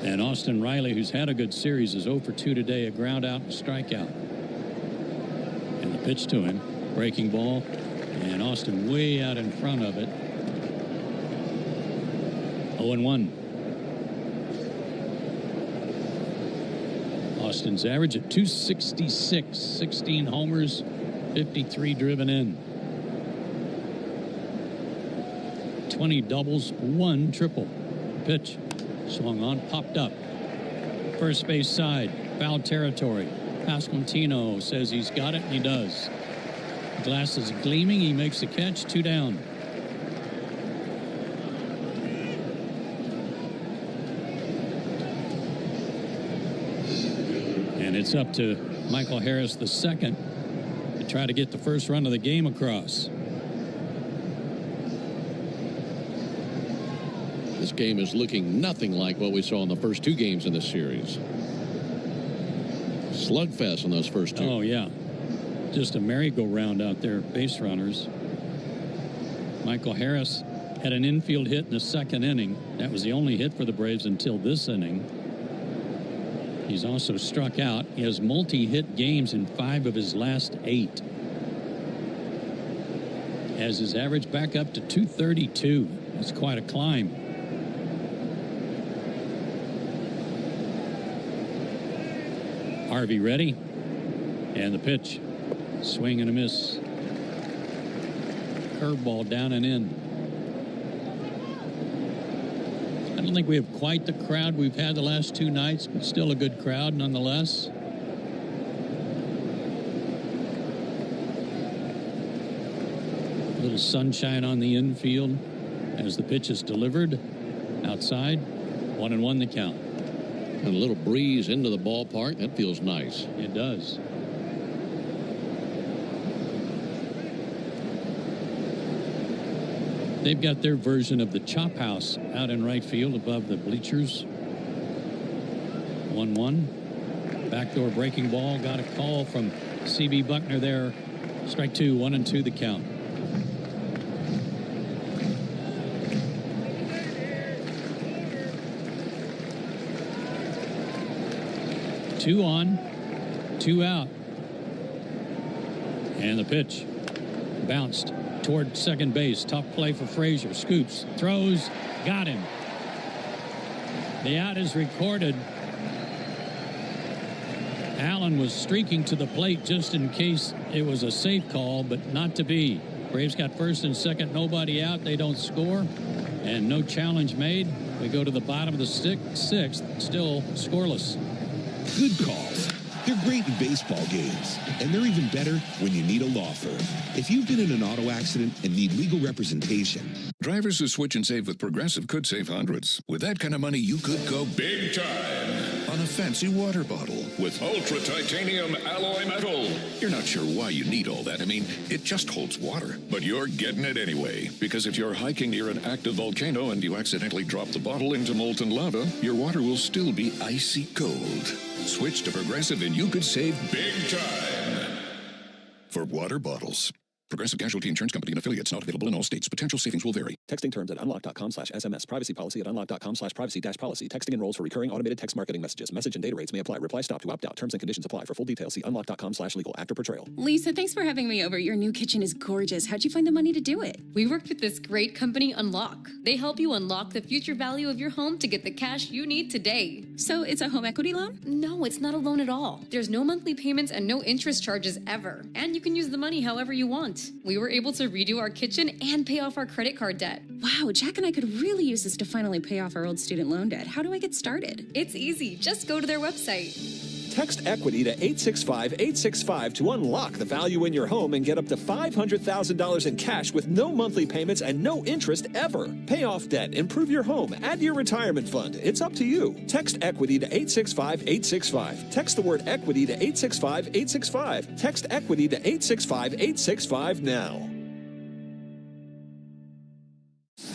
And Austin Riley, who's had a good series, is 0 for 2 today, a ground out and strikeout. Pitch to him. Breaking ball. And Austin way out in front of it. 0-1. Austin's average at 266. 16 homers, 53 driven in. 20 doubles, 1 triple. Pitch. Swung on, popped up. First base side, foul territory. Pasquantino says he's got it, and he does. Glass is gleaming. He makes the catch. 2 down. And it's up to Michael Harris II to try to get the first run of the game across. This game is looking nothing like what we saw in the first 2 games in this series. Slugfest in those first 2. Oh, yeah. Just a merry-go-round out there, base runners. Michael Harris had an infield hit in the 2nd inning. That was the only hit for the Braves until this inning. He's also struck out. He has multi-hit games in 5 of his last 8. Has his average back up to 232. That's quite a climb. Harvey ready. And the pitch. Swing and a miss. Curveball down and in. I don't think we have quite the crowd we've had the last 2 nights, but still a good crowd nonetheless. A little sunshine on the infield as the pitch is delivered. Outside, 1-1 the count. And a little breeze into the ballpark. That feels nice. It does. They've got their version of the chop house out in right field above the bleachers. 1-1. Backdoor breaking ball. Got a call from C.B. Buckner there. Strike 2, 1-2 the count. Two on, 2 out. And the pitch bounced toward second base. Tough play for Frazier. Scoops, throws, got him. The out is recorded. Allen was streaking to the plate just in case it was a safe call, but not to be. Braves got first and second, nobody out. They don't score, and no challenge made. We go to the bottom of the 6th, still scoreless. Good calls. They're great in baseball games, and they're even better when you need a law firm. If you've been in an auto accident and need legal representation. Drivers who switch and save with Progressive could save hundreds. With that kind of money, you could go big time on a fancy water bottle with ultra titanium alloy metal. You're not sure why you need all that. I mean, it just holds water. But you're getting it anyway, because if you're hiking near an active volcano and you accidentally drop the bottle into molten lava, your water will still be icy cold. Switch to Progressive and you could save big time. For water bottles. Progressive Casualty Insurance Company and affiliates, not available in all states. Potential savings will vary. Texting terms at unlock.com/SMS. Privacy policy at unlock.com/privacy-policy. Texting enrolls for recurring automated text marketing messages. Message and data rates may apply. Reply stop to opt out. Terms and conditions apply. For full details, see unlock.com/legal. After portrayal. Lisa, thanks for having me over. Your new kitchen is gorgeous. How'd you find the money to do it? We worked with this great company, Unlock. They help you unlock the future value of your home to get the cash you need today. So it's a home equity loan? No, it's not a loan at all. There's no monthly payments and no interest charges ever. And you can use the money however you want. We were able to redo our kitchen and pay off our credit card debt. Wow, Jack and I could really use this to finally pay off our old student loan debt. How do I get started? It's easy. Just go to their website. Text EQUITY to 865-865 to unlock the value in your home and get up to $500,000 in cash with no monthly payments and no interest ever. Pay off debt, improve your home, add to your retirement fund. It's up to you. Text EQUITY to 865-865. Text the word EQUITY to 865-865. Text EQUITY to 865-865 now.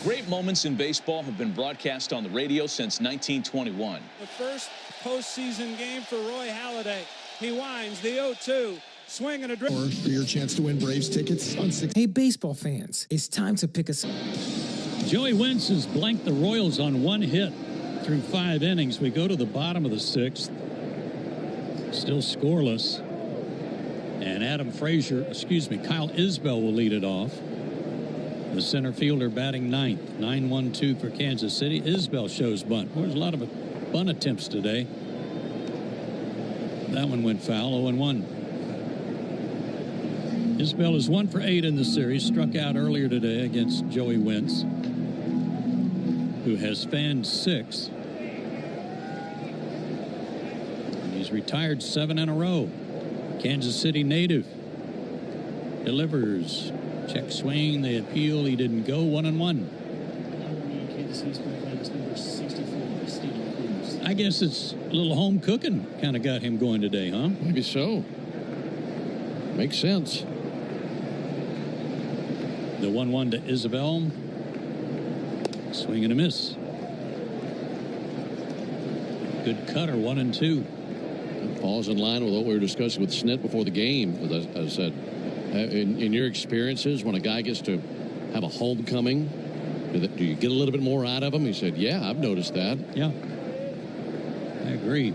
Great moments in baseball have been broadcast on the radio since 1921. The first postseason game for Roy Halladay. He winds the 0-2. Swing and a drive. For your chance to win Braves tickets on 6. Hey, baseball fans, it's time to pick a side. Joey Wentz has blanked the Royals on 1 hit through 5 innings. We go to the bottom of the 6th. Still scoreless. And Kyle Isbell will lead it off. The center fielder batting ninth. 9-1-2 for Kansas City. Isbell shows bunt. There's a lot of bunt attempts today. That one went foul, 0-1. Isbell is 1 for 8 in the series. Struck out earlier today against Joey Wentz, who has fanned 6. And he's retired 7 in a row. Kansas City native. Delivers. Check swing. They appeal. He didn't go. 1-1. I guess it's a little home cooking kind of got him going today, huh? Maybe so. Makes sense. The 1-1 to Isabel. Swing and a miss. Good cutter, 1-2. Falls in line with what we were discussing with Snit before the game. As I said, in your experiences, when a guy gets to have a homecoming, do you get a little bit more out of him? He said, yeah, I've noticed that. Yeah, I agree.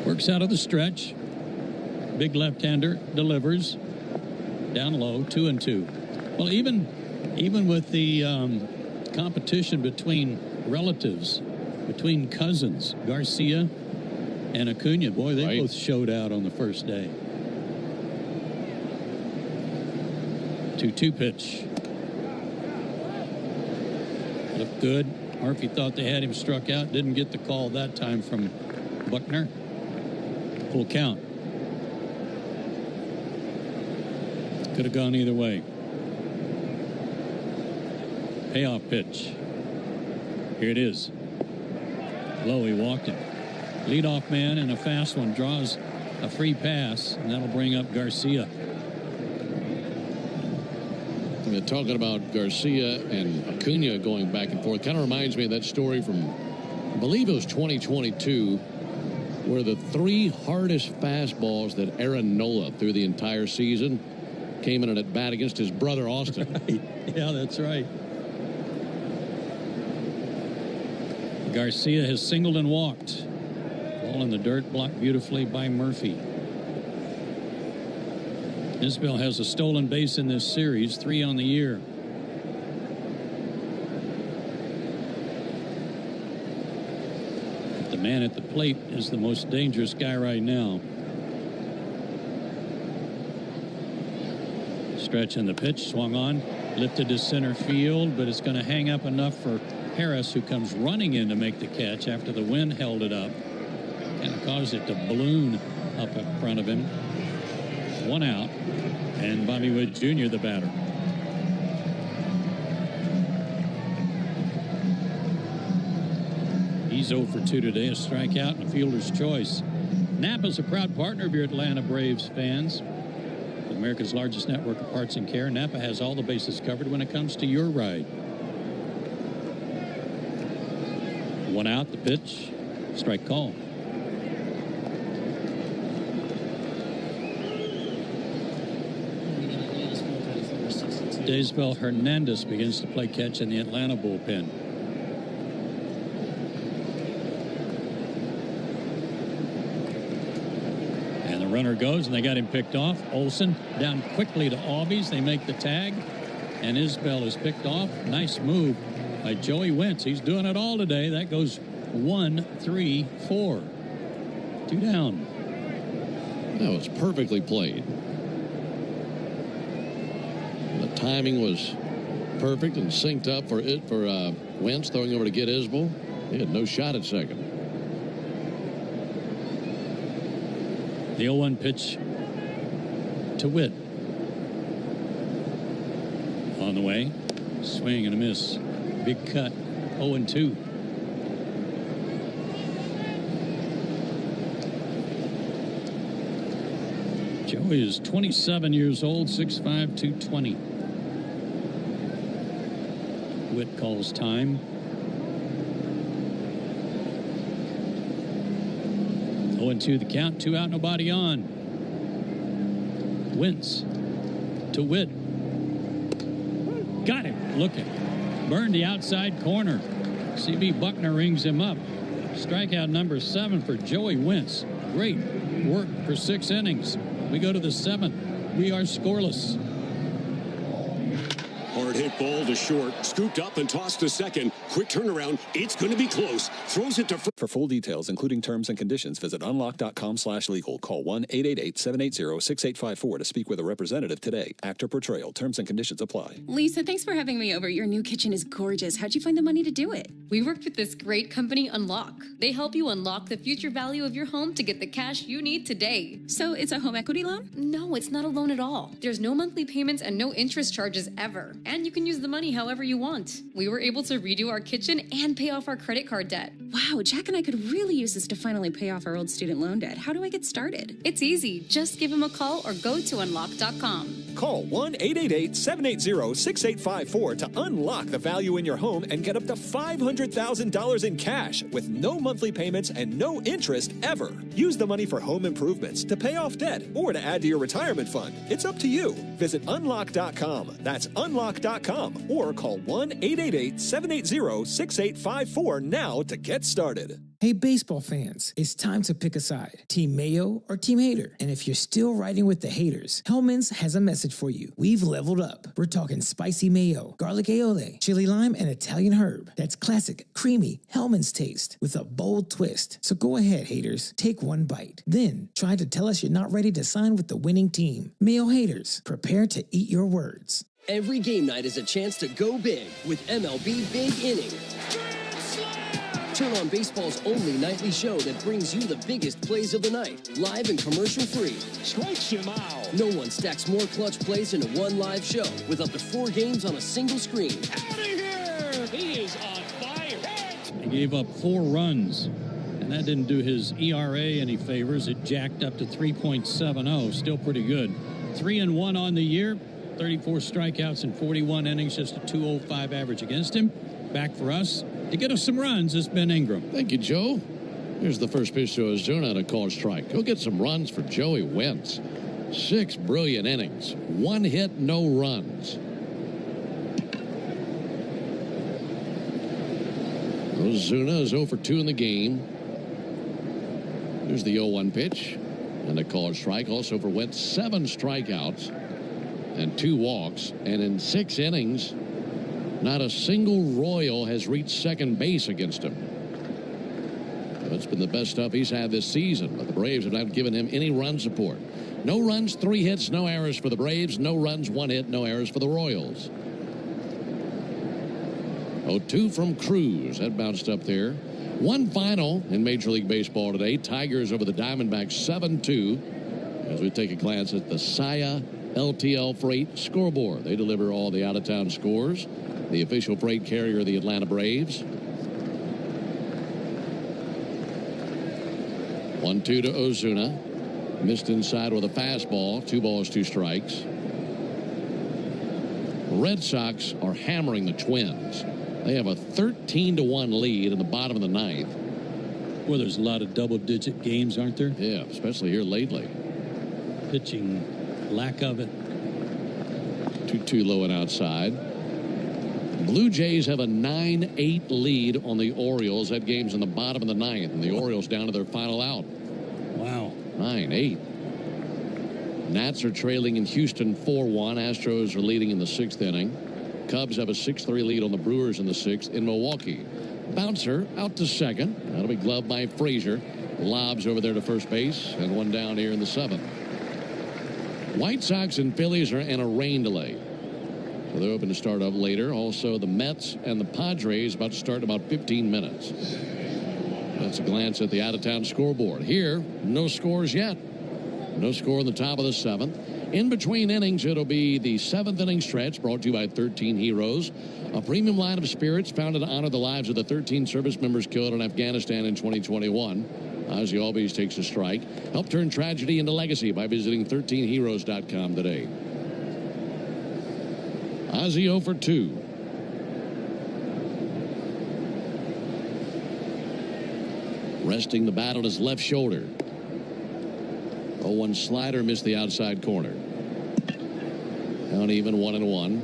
Works out of the stretch. Big left-hander delivers. Down low, 2-2. Well, even with the competition between relatives, between cousins, Garcia and Acuna, boy, they both showed out on the first day. 2-2 pitch. Looked good. Murphy thought they had him struck out. Didn't get the call that time from Buckner. Full count. Could have gone either way. Payoff pitch. Here it is. Low, he walked it. Leadoff man and a fast one draws a free pass, and that'll bring up Garcia. We're talking about Garcia and Acuna going back and forth. Kind of reminds me of that story from, I believe it was 2022, where the 3 hardest fastballs that Aaron Nola threw the entire season came in at bat against his brother Austin. Right. Yeah, that's right. Garcia has singled and walked. Ball in the dirt, blocked beautifully by Murphy. Isbell has a stolen base in this series, 3 on the year. But the man at the plate is the most dangerous guy right now. Stretch in the pitch, swung on, lifted to center field, but it's going to hang up enough for Harris, who comes running in to make the catch after the wind held it up. Kind of caused it to balloon up in front of him. 1 out, and Bobby Witt Jr., the batter. He's 0 for 2 today, a strikeout and a fielder's choice. Napa's a proud partner of your Atlanta Braves fans. America's largest network of parts and care, Napa has all the bases covered when it comes to your ride. 1 out, the pitch, strike call. Daysbel Hernandez begins to play catch in the Atlanta bullpen. And the runner goes, and they got him picked off. Olsen down quickly to Albies. They make the tag, and Isbell is picked off. Nice move by Joey Wentz. He's doing it all today. That goes 1, 3, 4. 2 down. That was perfectly played. The timing was perfect and synced up for Wentz throwing over to get Isbell. He had no shot at second. The 0-1 pitch to Witt. On the way. Swing and a miss. Big cut. 0-2. Joey is 27 years old, 6'5", 220. Witt calls time. 0-2 the count, 2 out, nobody on. Wentz to Witt. Got him, looking. Burned the outside corner. C.B. Buckner rings him up. Strikeout number 7 for Joey Wentz. Great work for 6 innings. We go to the 7th. We are scoreless. Hard hit ball to short, scooped up and tossed to second. Quick turnaround. It's going to be close. Throws it to first. For full details, including terms and conditions, visit unlock.com/legal. Call 1-888-780-6854 to speak with a representative today. Actor portrayal. Terms and conditions apply. Lisa, thanks for having me over. Your new kitchen is gorgeous. How'd you find the money to do it? We worked with this great company, Unlock. They help you unlock the future value of your home to get the cash you need today. So it's a home equity loan? No, it's not a loan at all. There's no monthly payments and no interest charges ever. And you can use the money however you want. We were able to redo our kitchen and pay off our credit card debt. Wow, Jack and I could really use this to finally pay off our old student loan debt. How do I get started? It's easy. Just give him a call or go to unlock.com. Call 1-888-780-6854 to unlock the value in your home and get up to $500,000 in cash with no monthly payments and no interest ever. Use the money for home improvements, to pay off debt, or to add to your retirement fund. It's up to you. Visit unlock.com. That's unlock.com. Or call 1-888-780-6854 now to get started. Hey, baseball fans, it's time to pick a side. Team Mayo or Team Hater? And if you're still riding with the haters, Hellman's has a message for you. We've leveled up. We're talking spicy mayo, garlic aioli, chili lime, and Italian herb. That's classic, creamy Hellman's taste with a bold twist. So go ahead, haters. Take one bite. Then try to tell us you're not ready to sign with the winning team. Mayo haters, prepare to eat your words. Every game night is a chance to go big with MLB Big Inning. Turn on baseball's only nightly show that brings you the biggest plays of the night, live and commercial-free. Strikes him out. No one stacks more clutch plays into one live show with up to 4 games on a single screen. Out of here! He is on fire. He gave up 4 runs, and that didn't do his ERA any favors. It jacked up to 3.70, still pretty good. 3-1 on the year, 34 strikeouts in 41 innings, just a 2.05 average against him. Back for us to get us some runs is Ben Ingram. Thank you, Joe. Here's the first pitch to Ozuna to call strike. Go get some runs for Joey Wentz. 6 brilliant innings. 1 hit, no runs. Ozuna is 0 for 2 in the game. Here's the 0-1 pitch. And a called strike. Also for Wentz, 7 strikeouts and 2 walks. And in 6 innings, not a single Royal has reached second base against him. That's been the best stuff he's had this season, but the Braves have not given him any run support. No runs, 3 hits, no errors for the Braves. No runs, 1 hit, no errors for the Royals. 0-2 from Cruz. That bounced up there. 1 final in Major League Baseball today. Tigers over the Diamondbacks 7-2. As we take a glance at the Saya LTL Freight scoreboard. They deliver all the out-of-town scores. The official freight carrier of the Atlanta Braves. 1-2 to Ozuna. Missed inside with a fastball. 2 balls, 2 strikes. The Red Sox are hammering the Twins. They have a 13-1 lead in the bottom of the 9th. Well, there's a lot of double-digit games, aren't there? Yeah, especially here lately. Pitching, lack of it. 2-2 low and outside. Blue Jays have a 9-8 lead on the Orioles. That game's in the bottom of the 9th, and the Orioles down to their final out. Wow. 9-8. Nats are trailing in Houston 4-1. Astros are leading in the 6th inning. Cubs have a 6-3 lead on the Brewers in the 6th in Milwaukee. Bouncer out to second. That'll be gloved by Frazier. Lobs over there to first base, and 1 down here in the 7th. White Sox and Phillies are in a rain delay. So they're open to start up later. Also, the Mets and the Padres about to start in about 15 minutes. That's a glance at the out-of-town scoreboard. Here, no scores yet. No score in the top of the 7th. In between innings, it'll be the 7th inning stretch brought to you by 13 Heroes, a premium line of spirits founded to honor the lives of the 13 service members killed in Afghanistan in 2021. Ozzy Albies takes a strike. Help turn tragedy into legacy by visiting 13heroes.com today. Ozzy 0 for 2. Resting the bat on his left shoulder. 0-1 slider missed the outside corner. Uneven 1-1.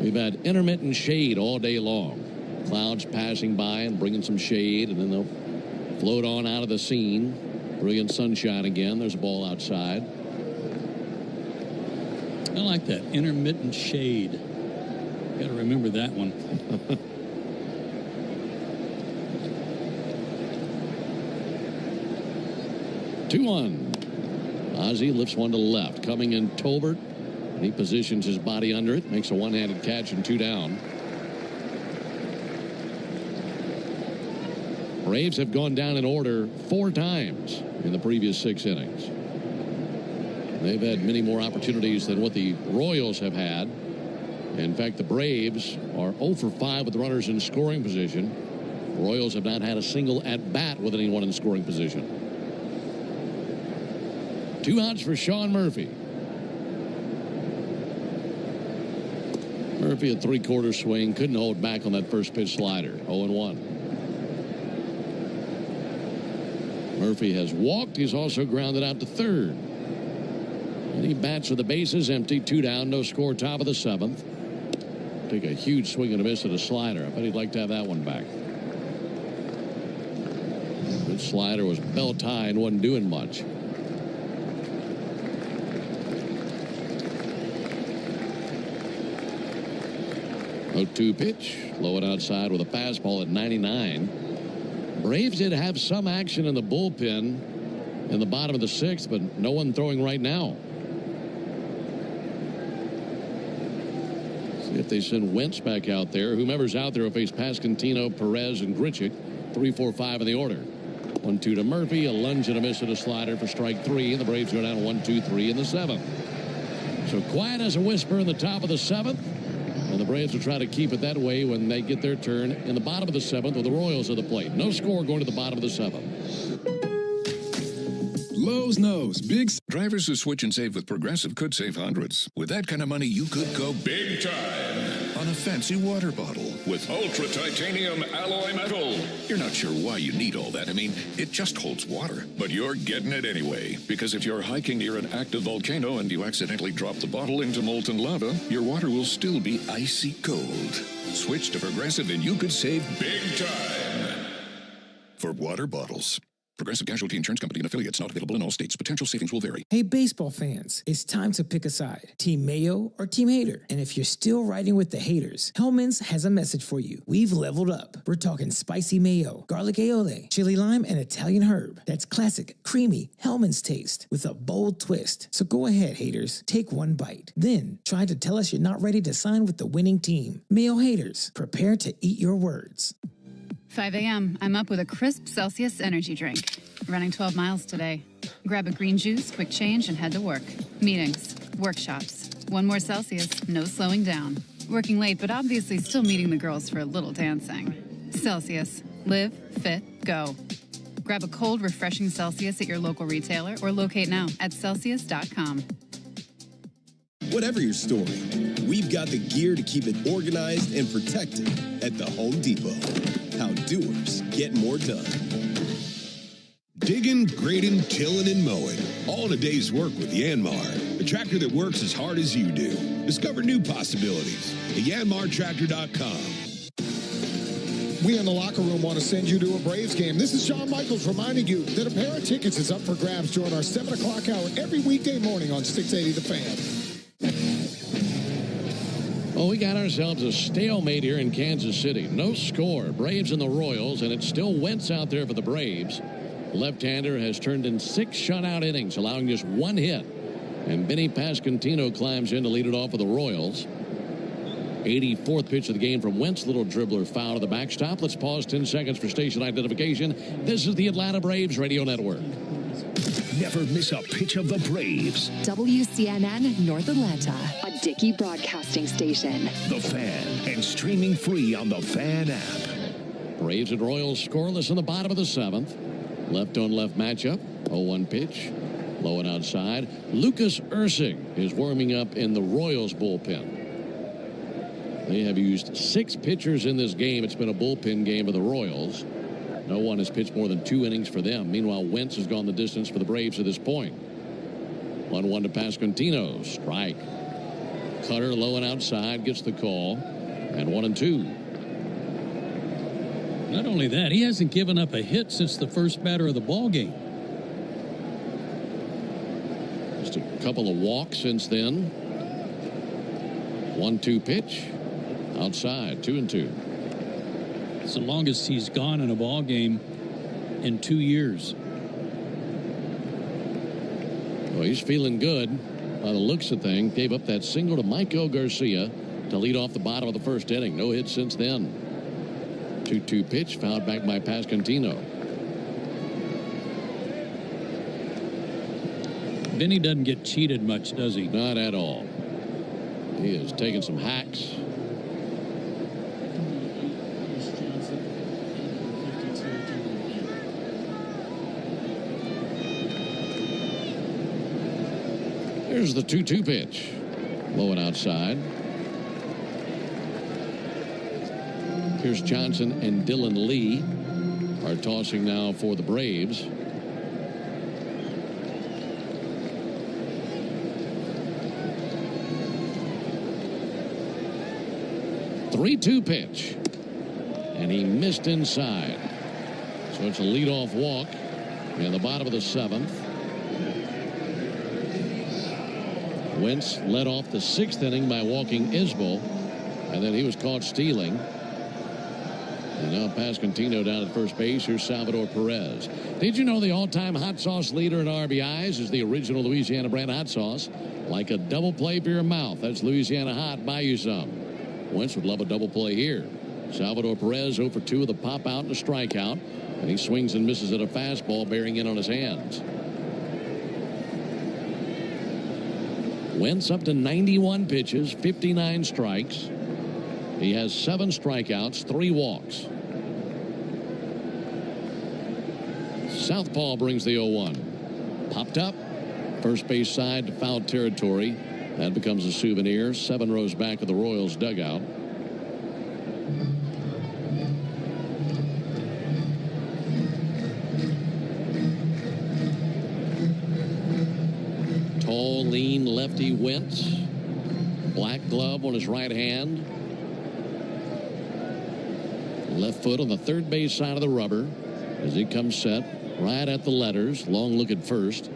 We've had intermittent shade all day long. Clouds passing by and bringing some shade, and then they'll float on out of the scene. Brilliant sunshine again. There's a ball outside. I like that intermittent shade. Got to remember that one. 2-1. Ozzie lifts one to the left. Coming in Tolbert. And he positions his body under it. Makes a one-handed catch and 2 down. Braves have gone down in order 4 times in the previous 6 innings. They've had many more opportunities than what the Royals have had. In fact, the Braves are 0 for 5 with runners in scoring position. The Royals have not had a single at-bat with anyone in scoring position. 2 outs for Sean Murphy. Murphy, a 3/4 swing, couldn't hold back on that first pitch slider. 0-1. Murphy has walked. He's also grounded out to third. And he bats with the bases empty. 2 down, no score, top of the 7th. Take a huge swing and a miss at a slider. I bet he'd like to have that one back. That slider was belt high and wasn't doing much. Oh, 2 pitch. Low and outside with a fastball at 99. Braves did have some action in the bullpen in the bottom of the 6th, but no one throwing right now. See if they send Wentz back out there. Whomever's out there will face Pasquantino, Perez, and Grichuk. 3, 4, 5 in the order. 1-2 to Murphy. A lunge and a miss at a slider for strike 3. And the Braves go down 1-2-3 in the 7th. So quiet as a whisper in the top of the 7th. And the Braves will try to keep it that way when they get their turn in the bottom of the 7th with the Royals at the plate. No score going to the bottom of the 7th. Lowe's knows big drivers who switch and save with Progressive could save hundreds. With that kind of money, you could go big time on a fancy water bottle with ultra titanium alloy metal. You're not sure why you need all that. I mean, it just holds water, but you're getting it anyway. Because if you're hiking near an active volcano and you accidentally drop the bottle into molten lava, your water will still be icy cold. Switch to Progressive and you could save big time for water bottles. Progressive Casualty Insurance Company and affiliates, not available in all states. Potential savings will vary. Hey, baseball fans, it's time to pick a side. Team Mayo or Team Hater. And if you're still riding with the haters, Hellman's has a message for you. We've leveled up. We're talking spicy mayo, garlic aioli, chili lime, and Italian herb. That's classic, creamy Hellman's taste with a bold twist. So go ahead, haters. Take one bite. Then try to tell us you're not ready to sign with the winning team. Mayo haters, prepare to eat your words. 5 a.m. I'm up with a crisp Celsius energy drink. Running 12 miles today. Grab a green juice, quick change, and head to work. Meetings, workshops. 1 more Celsius, no slowing down. Working late, but obviously still meeting the girls for a little dancing. Celsius. Live, fit, go. Grab a cold, refreshing Celsius at your local retailer or locate now at Celsius.com. Whatever your story, we've got the gear to keep it organized and protected at the Home Depot. How doers get more done. Digging, grading, tilling, and mowing. All in a day's work with Yanmar, the tractor that works as hard as you do. Discover new possibilities at yanmartractor.com. We in the locker room want to send you to a Braves game. This is Shawn Michaels reminding you that a pair of tickets is up for grabs during our 7 o'clock hour every weekday morning on 680 The Fan. Well, we got ourselves a stalemate here in Kansas City. No score. Braves and the Royals, and it's still Wentz out there for the Braves. Left-hander has turned in 6 shutout innings, allowing just 1 hit. And Benny Pasquantino climbs in to lead it off for the Royals. 84th pitch of the game from Wentz. Little dribbler foul to the backstop. Let's pause 10 seconds for station identification. This is the Atlanta Braves Radio Network. Never miss a pitch of the Braves. WCNN North Atlanta, a Dickey broadcasting station. The Fan, and streaming free on the Fan app. Braves and Royals scoreless in the bottom of the 7th. Left-on-left matchup. 0-1 pitch. Low and outside. Lucas Ursing is warming up in the Royals bullpen. They have used 6 pitchers in this game. It's been a bullpen game for the Royals. No one has pitched more than 2 innings for them. Meanwhile, Wentz has gone the distance for the Braves at this point. 1-1 to Pasquantino. Strike. Cutter low and outside. Gets the call. And 1-2. Not only that, he hasn't given up a hit since the first batter of the ball game. Just a couple of walks since then. 1-2 pitch. Outside, 2-2. It's the longest he's gone in a ball game in 2 years. Well, he's feeling good by the looks of things. Gave up that single to Michael Garcia to lead off the bottom of the first inning. No hits since then. 2-2 pitch fouled back by Pascantino. Vinny doesn't get cheated much, does he? Not at all. He is taking some hacks. Here's the 2-2 pitch. Low and outside. Here's Johnson and Dylan Lee are tossing now for the Braves. Three-2 pitch. And he missed inside. So it's a leadoff walk in the bottom of the seventh. Wentz led off the sixth inning by walking Isbell, and then he was caught stealing. And now Pascantino down at first base. Here's Salvador Perez. Did you know the all-time hot sauce leader in RBIs is the original Louisiana brand hot sauce? Like a double play for your mouth. That's Louisiana Hot. Buy you some. Wentz would love a double play here. Salvador Perez 0 for 2 with a pop out and a strikeout. And he swings and misses at a fastball bearing in on his hands. Wentz up to 91 pitches, 59 strikes. He has 7 strikeouts, 3 walks. Southpaw brings the 0-1. Popped up. First base side to foul territory. That becomes a souvenir. 7 rows back of the Royals dugout. Tall, lean lefty Wentz. Black glove on his right hand. Left foot on the third base side of the rubber as he comes set right at the letters. Long look at first.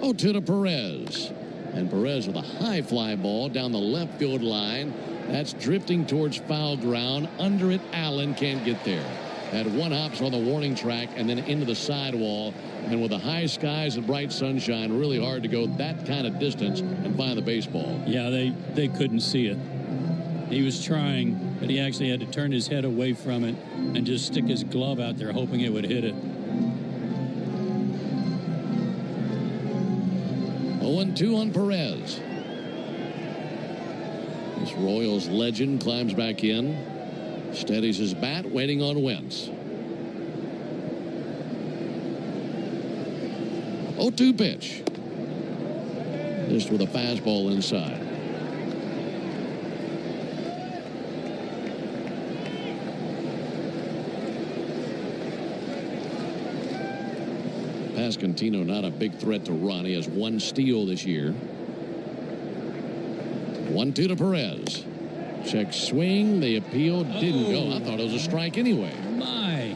0-2 to Perez. And Perez with a high fly ball down the left field line. That's drifting towards foul ground. Under it, Allen can't get there. Had one hops on the warning track and then into the sidewall. And with the high skies and bright sunshine, really hard to go that kind of distance and find the baseball. Yeah, they couldn't see it. He was trying, but he actually had to turn his head away from it and just stick his glove out there hoping it would hit it. 0-2 on Perez. This Royals legend climbs back in. Steadies his bat, waiting on Wentz. 0-2 pitch. Just with a fastball inside. Pascantino not a big threat to run. He has 1 steal this year. 1-2 to Perez. Check swing. The appeal didn't go. I thought it was a strike anyway. My.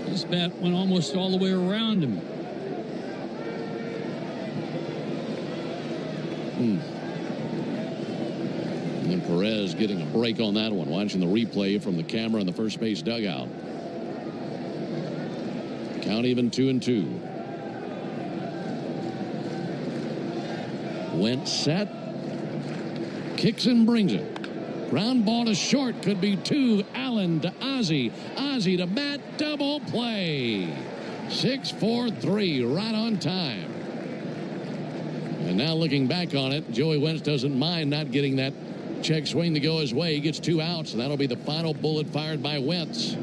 This bat went almost all the way around him. And then Perez getting a break on that one. Watching the replay from the camera in the first base dugout. Count even 2-2. Wentz set. Kicks and brings it. Ground ball to short. Could be 2. Allen to Ozzie. Ozzie to Matt. Double play. 6-4-3. Right on time. And now looking back on it, Joey Wentz doesn't mind not getting that check swing to go his way. He gets 2 outs, and that'll be the final bullet fired by Wentz.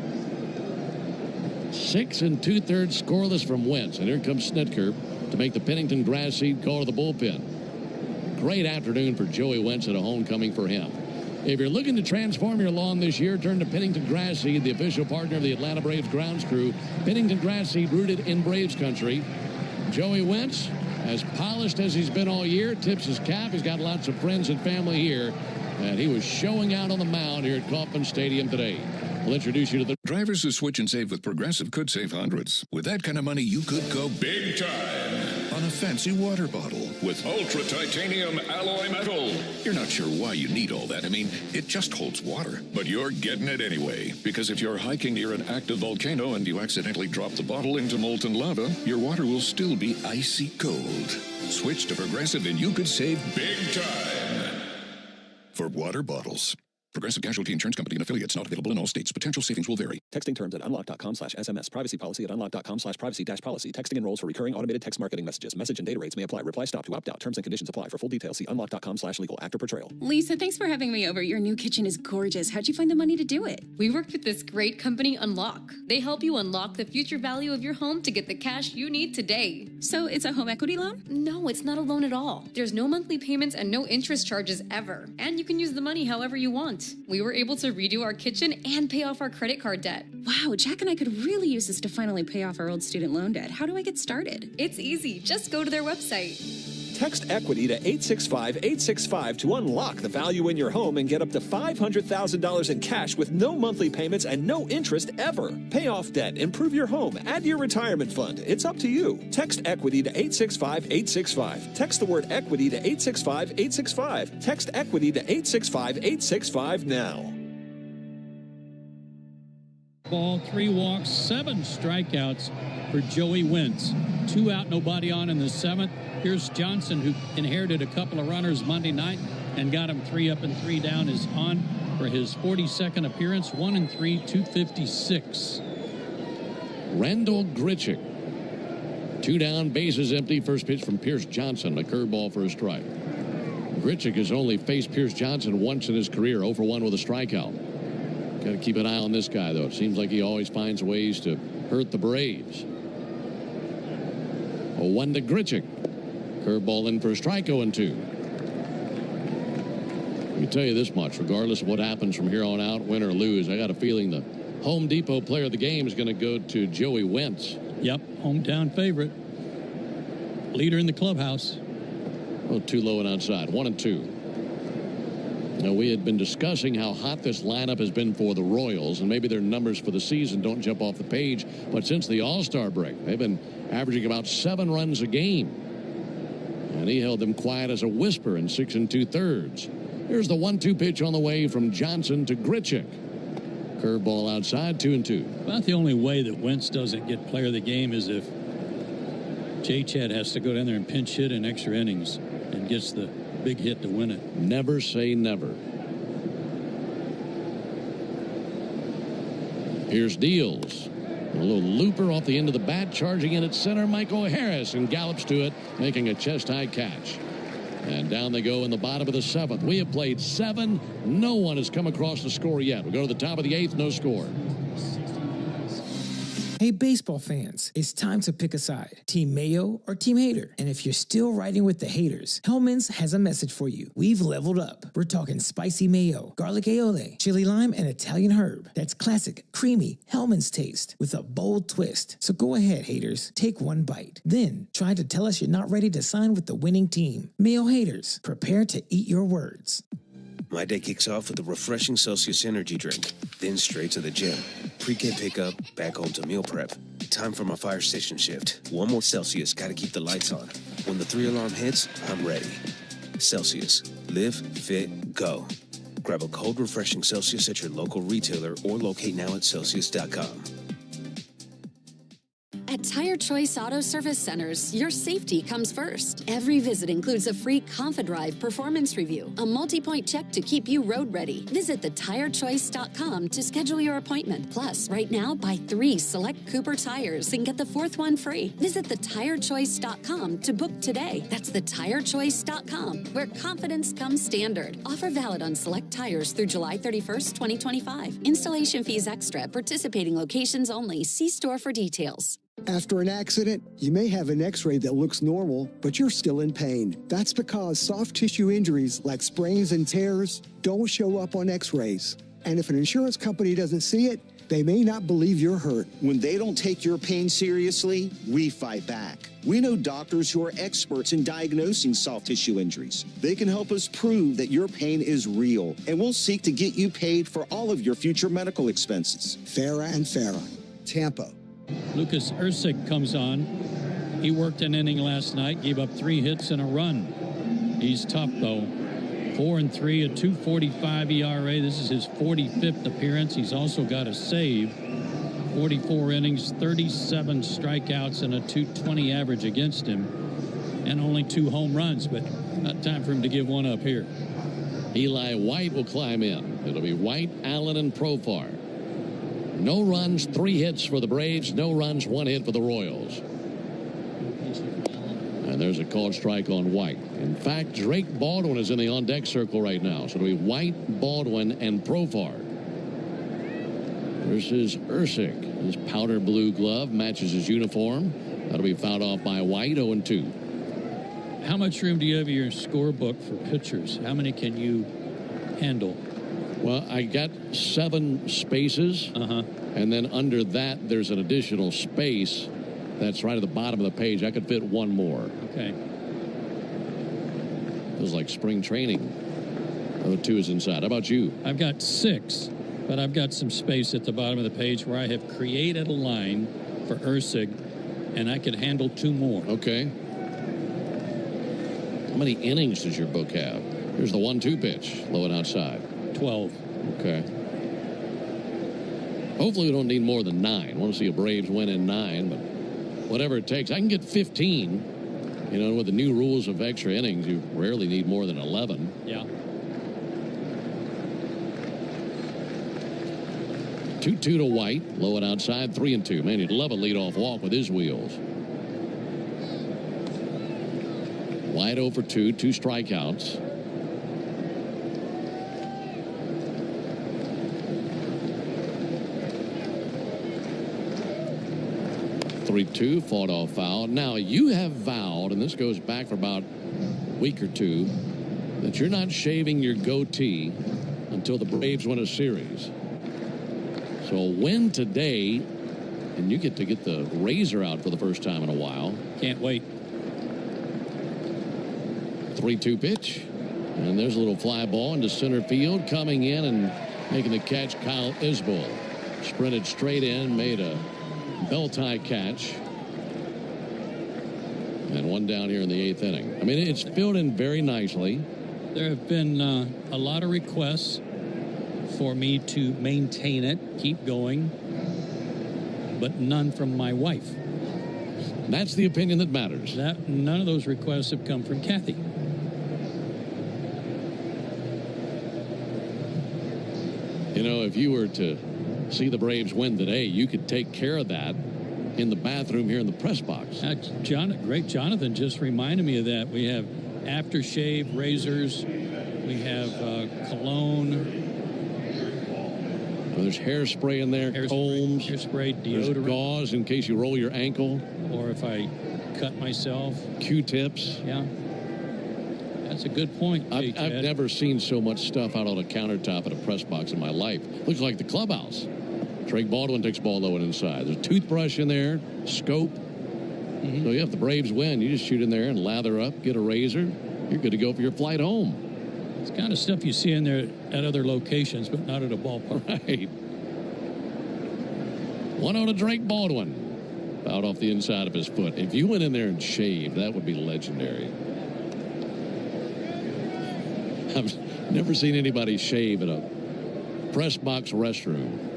6 2/3 scoreless from Wentz. And here comes Snitker to make the Pennington grass seed call to the bullpen. Great afternoon for Joey Wentz at a homecoming for him. If you're looking to transform your lawn this year, turn to Pennington Grass Seed, the official partner of the Atlanta Braves grounds crew. Pennington Grass Seed, rooted in Braves country. Joey Wentz, as polished as he's been all year, tips his cap. He's got lots of friends and family here And he was showing out on the mound here at Kauffman Stadium today. We'll introduce you to the drivers who switch and save with Progressive could save hundreds. With that kind of money, you could go big time on a fancy water bottle with ultra titanium alloy metal. You're not sure why you need all that. I mean, it just holds water. But you're getting it anyway. Because if you're hiking near an active volcano and you accidentally drop the bottle into molten lava, your water will still be icy cold. Switch to Progressive and you could save big time. For water bottles. Progressive Casualty Insurance Company and affiliates, not available in all states. Potential savings will vary. Texting terms at unlock.com/SMS. Privacy policy at unlock.com/privacy-policy. Texting enrolls for recurring automated text marketing messages. Message and data rates may apply. Reply stop to opt out. Terms and conditions apply. For full details, see unlock.com/legal. After portrayal. Lisa, thanks for having me over. Your new kitchen is gorgeous. How'd you find the money to do it? We worked with this great company, Unlock. They help you unlock the future value of your home to get the cash you need today. So it's a home equity loan? No, it's not a loan at all. There's no monthly payments and no interest charges ever. And you can use the money however you want. We were able to redo our kitchen and pay off our credit card debt. Wow, Jack and I could really use this to finally pay off our old student loan debt. How do I get started? It's easy. Just go to their website. Text EQUITY to 865-865 to unlock the value in your home and get up to $500,000 in cash with no monthly payments and no interest ever. Pay off debt, improve your home, add to your retirement fund. It's up to you. Text EQUITY to 865-865. Text the word EQUITY to 865-865. Text EQUITY to 865-865 now. Ball, 3 walks, 7 strikeouts for Joey Wentz. 2 out, nobody on in the 7th. Here's Johnson, who inherited a couple of runners Monday night and got him 3 up and 3 down, is on for his 42nd appearance. 1 and 3, 256. Randall Grichuk. 2 down, bases empty. First pitch from Pierce Johnson, a curveball for a strike. Grichuk has only faced Pierce Johnson once in his career, 0 for 1 with a strikeout. Got to keep an eye on this guy, though. It seems like he always finds ways to hurt the Braves. 0-1 to Grichuk. Curveball in for a strike, 0-2. Let me tell you this much. Regardless of what happens from here on out, win or lose, I got a feeling the Home Depot player of the game is going to go to Joey Wentz. Yep, hometown favorite. Leader in the clubhouse. Oh, too low and outside. 1-2. Now, we had been discussing how hot this lineup has been for the Royals, and maybe their numbers for the season don't jump off the page, but since the All-Star break, they've been averaging about 7 runs a game. And he held them quiet as a whisper in 6 2/3. Here's the 1-2 pitch on the way from Johnson to Grichuk. Curveball outside, 2-2. About the only way that Wentz doesn't get player of the game is if J-Chad has to go down there and pinch hit in extra innings and gets the big hit to win it. Never say never. Here's Deals. A little looper off the end of the bat, charging in at center. Michael Harris and gallops to it, making a chest-high catch. And down they go in the bottom of the 7th. We have played 7. No one has come across the score yet. We go to the top of the 8th, no score. Hey, baseball fans, it's time to pick a side. Team Mayo or Team Hater. And if you're still riding with the haters, Hellman's has a message for you. We've leveled up. We're talking spicy mayo, garlic aioli, chili lime, and Italian herb. That's classic, creamy Hellman's taste with a bold twist. So go ahead, haters. Take one bite. Then try to tell us you're not ready to sign with the winning team. Mayo haters, prepare to eat your words. My day kicks off with a refreshing Celsius energy drink, then straight to the gym. Pre-K pickup, back home to meal prep. Time for my fire station shift. 1 more Celsius, gotta keep the lights on. When the 3 alarm hits, I'm ready. Celsius. Live, fit, go. Grab a cold, refreshing Celsius at your local retailer or locate now at Celsius.com. At Tire Choice Auto Service Centers, your safety comes first. Every visit includes a free ConfiDrive performance review, a multi-point check to keep you road ready. Visit thetirechoice.com to schedule your appointment. Plus, right now, buy 3 select Cooper tires and get the 4th one free. Visit thetirechoice.com to book today. That's thetirechoice.com, where confidence comes standard. Offer valid on select tires through July 31st, 2025. Installation fees extra. Participating locations only. See store for details. After an accident, you may have an x-ray that looks normal, but you're still in pain. That's because soft tissue injuries like sprains and tears don't show up on x-rays. And if an insurance company doesn't see it, they may not believe you're hurt. When they don't take your pain seriously, we fight back. We know doctors who are experts in diagnosing soft tissue injuries. They can help us prove that your pain is real, and we'll seek to get you paid for all of your future medical expenses. Farah and Farah, Tampa. Lucas Erceg comes on. He worked an inning last night, gave up 3 hits and a run. He's tough, though. 4-3, a 2.45 ERA. This is his 45th appearance. He's also got a save. 44 innings, 37 strikeouts, and a 2.20 average against him. And only 2 home runs, but not time for him to give one up here. Eli White will climb in. It'll be White, Allen, and Profar. No runs, 3 hits for the Braves. No runs, 1 hit for the Royals. And there's a called strike on White. In fact, Drake Baldwin is in the on-deck circle right now. So it'll be White, Baldwin, and Profar. Versus Erceg. His powder blue glove matches his uniform. That'll be fouled off by White, 0-2. How much room do you have in your scorebook for pitchers? How many can you handle? Well, I got 7 spaces. And then under that, there's an additional space. That's right at the bottom of the page. I could fit 1 more. Okay. Feels like spring training. 0-2 is inside. How about you? I've got 6, but I've got some space at the bottom of the page where I have created a line for Erceg, and I could handle 2 more. Okay. How many innings does your book have? Here's the 1-2 pitch. Low and outside. 12. Okay. Hopefully we don't need more than 9. I want to see a Braves win in 9, but whatever it takes. I can get 15. You know, with the new rules of extra innings, you rarely need more than 11. Yeah. 2-2 to White. Low and outside. 3-2. Man, you'd love a leadoff walk with his wheels. White 0 for 2. 2 strikeouts. (3-2) fought off foul. Now you have vowed, and this goes back for about a week or 2, that you're not shaving your goatee until the Braves win a series. So a win today, and you get to get the razor out for the first time in a while. Can't wait. 3-2 pitch, and there's a little fly ball into center field. Coming in and making the catch, Kyle Isbell. Sprinted straight in, made a bell tie catch, and 1 down here in the 8th inning. I mean, it's filled in very nicely. There have been a lot of requests for me to maintain it, keep going, but none from my wife. That's the opinion that matters. None of those requests have come from Kathy. You know, if you were to see the Braves win today, you could take care of that in the bathroom here in the press box. Great Jonathan just reminded me of that. We have aftershave, razors, we have cologne. Well, there's hairspray in there, combs, hairspray, deodorant. There's gauze in case you roll your ankle. Or if I cut myself. Q-tips. Yeah. That's a good point. I've never seen so much stuff out on a countertop at a press box in my life. Looks like the clubhouse. Drake Baldwin takes ball low and inside. There's a toothbrush in there, scope. So if the Braves win, you just shoot in there and lather up, get a razor. You're good to go for your flight home. It's kind of stuff you see in there at other locations, but not at a ballpark. Right. 1-0 to Drake Baldwin. Out off the inside of his foot. If you went in there and shaved, that would be legendary. I've never seen anybody shave at a press box restroom.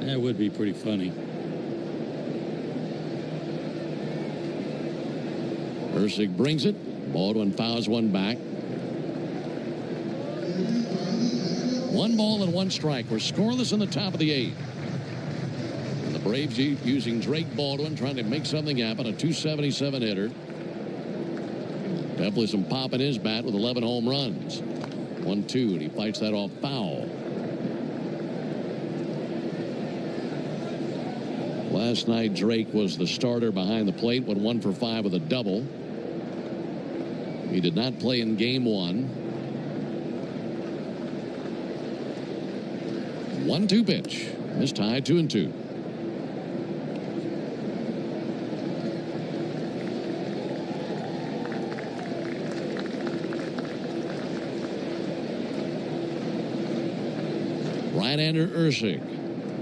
That would be pretty funny. Erceg brings it. Baldwin fouls 1 back. 1 ball and 1 strike. We're scoreless in the top of the 8th. And the Braves using Drake Baldwin, trying to make something happen. A 277 hitter. Definitely some pop in his bat with 11 home runs. 1-2, and he fights that off foul. Last night, Drake was the starter behind the plate, went 1 for 5 with a double. He did not play in game 1. 1-2 pitch. Is tied 2-2. Right-hander Ursig.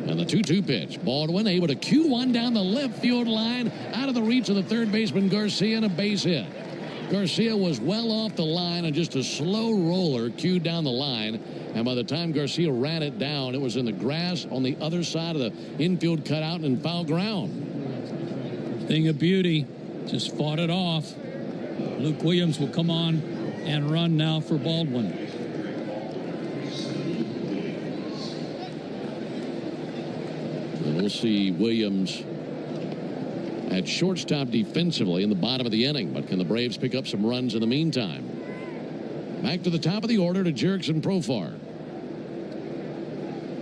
And the 2-2 pitch. Baldwin able to cue one down the left field line, out of the reach of the third baseman Garcia, and a base hit. Garcia was well off the line and just a slow roller cued down the line. And by the time Garcia ran it down, it was in the grass on the other side of the infield cutout and in foul ground. Thing of beauty. Just fought it off. Luke Williams will come on and run now for Baldwin. We'll see Williams at shortstop defensively in the bottom of the inning. But can the Braves pick up some runs in the meantime? Back to the top of the order to Jerks and Profar.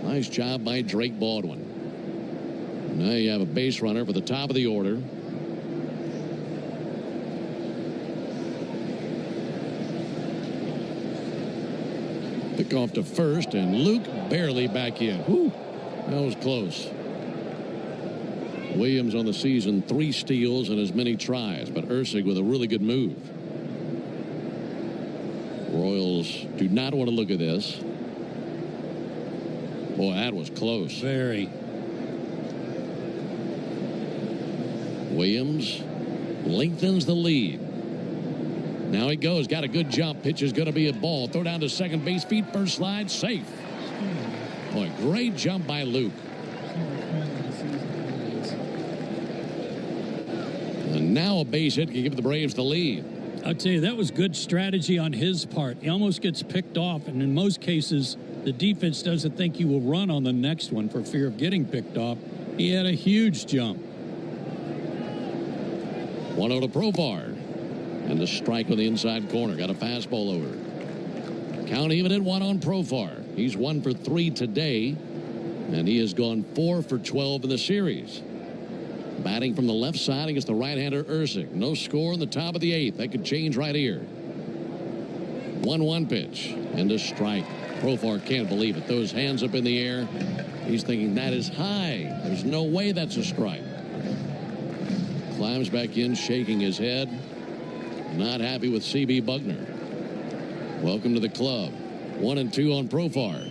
Nice job by Drake Baldwin. Now you have a base runner for the top of the order. Pick off to first, and Luke barely back in. Whew, that was close. Williams on the season, 3 steals and as many tries, but Ursig with a really good move. Royals do not want to look at this. Boy, that was close. Very. Williams lengthens the lead. Now he goes. Got a good jump. Pitch is going to be a ball. Throw down to second base. Feet first slide. Safe. Boy, great jump by Luke. And now a base hit can give the Braves the lead. I'll tell you, that was good strategy on his part. He almost gets picked off, and in most cases, the defense doesn't think he will run on the next one for fear of getting picked off. He had a huge jump. 1-0 to Profar. And the strike on the inside corner. Got a fastball over. Count even at 1 on Profar. He's 1 for 3 today, and he has gone 4 for 12 in the series. Batting from the left side against the right-hander Ursig. No score in the top of the 8th. That could change right here. 1-1 pitch. And a strike. Profar can't believe it. Those hands up in the air. He's thinking that is high. There's no way that's a strike. Climbs back in, shaking his head. Not happy with C.B. Buckner. Welcome to the club. 1-2 on Profar.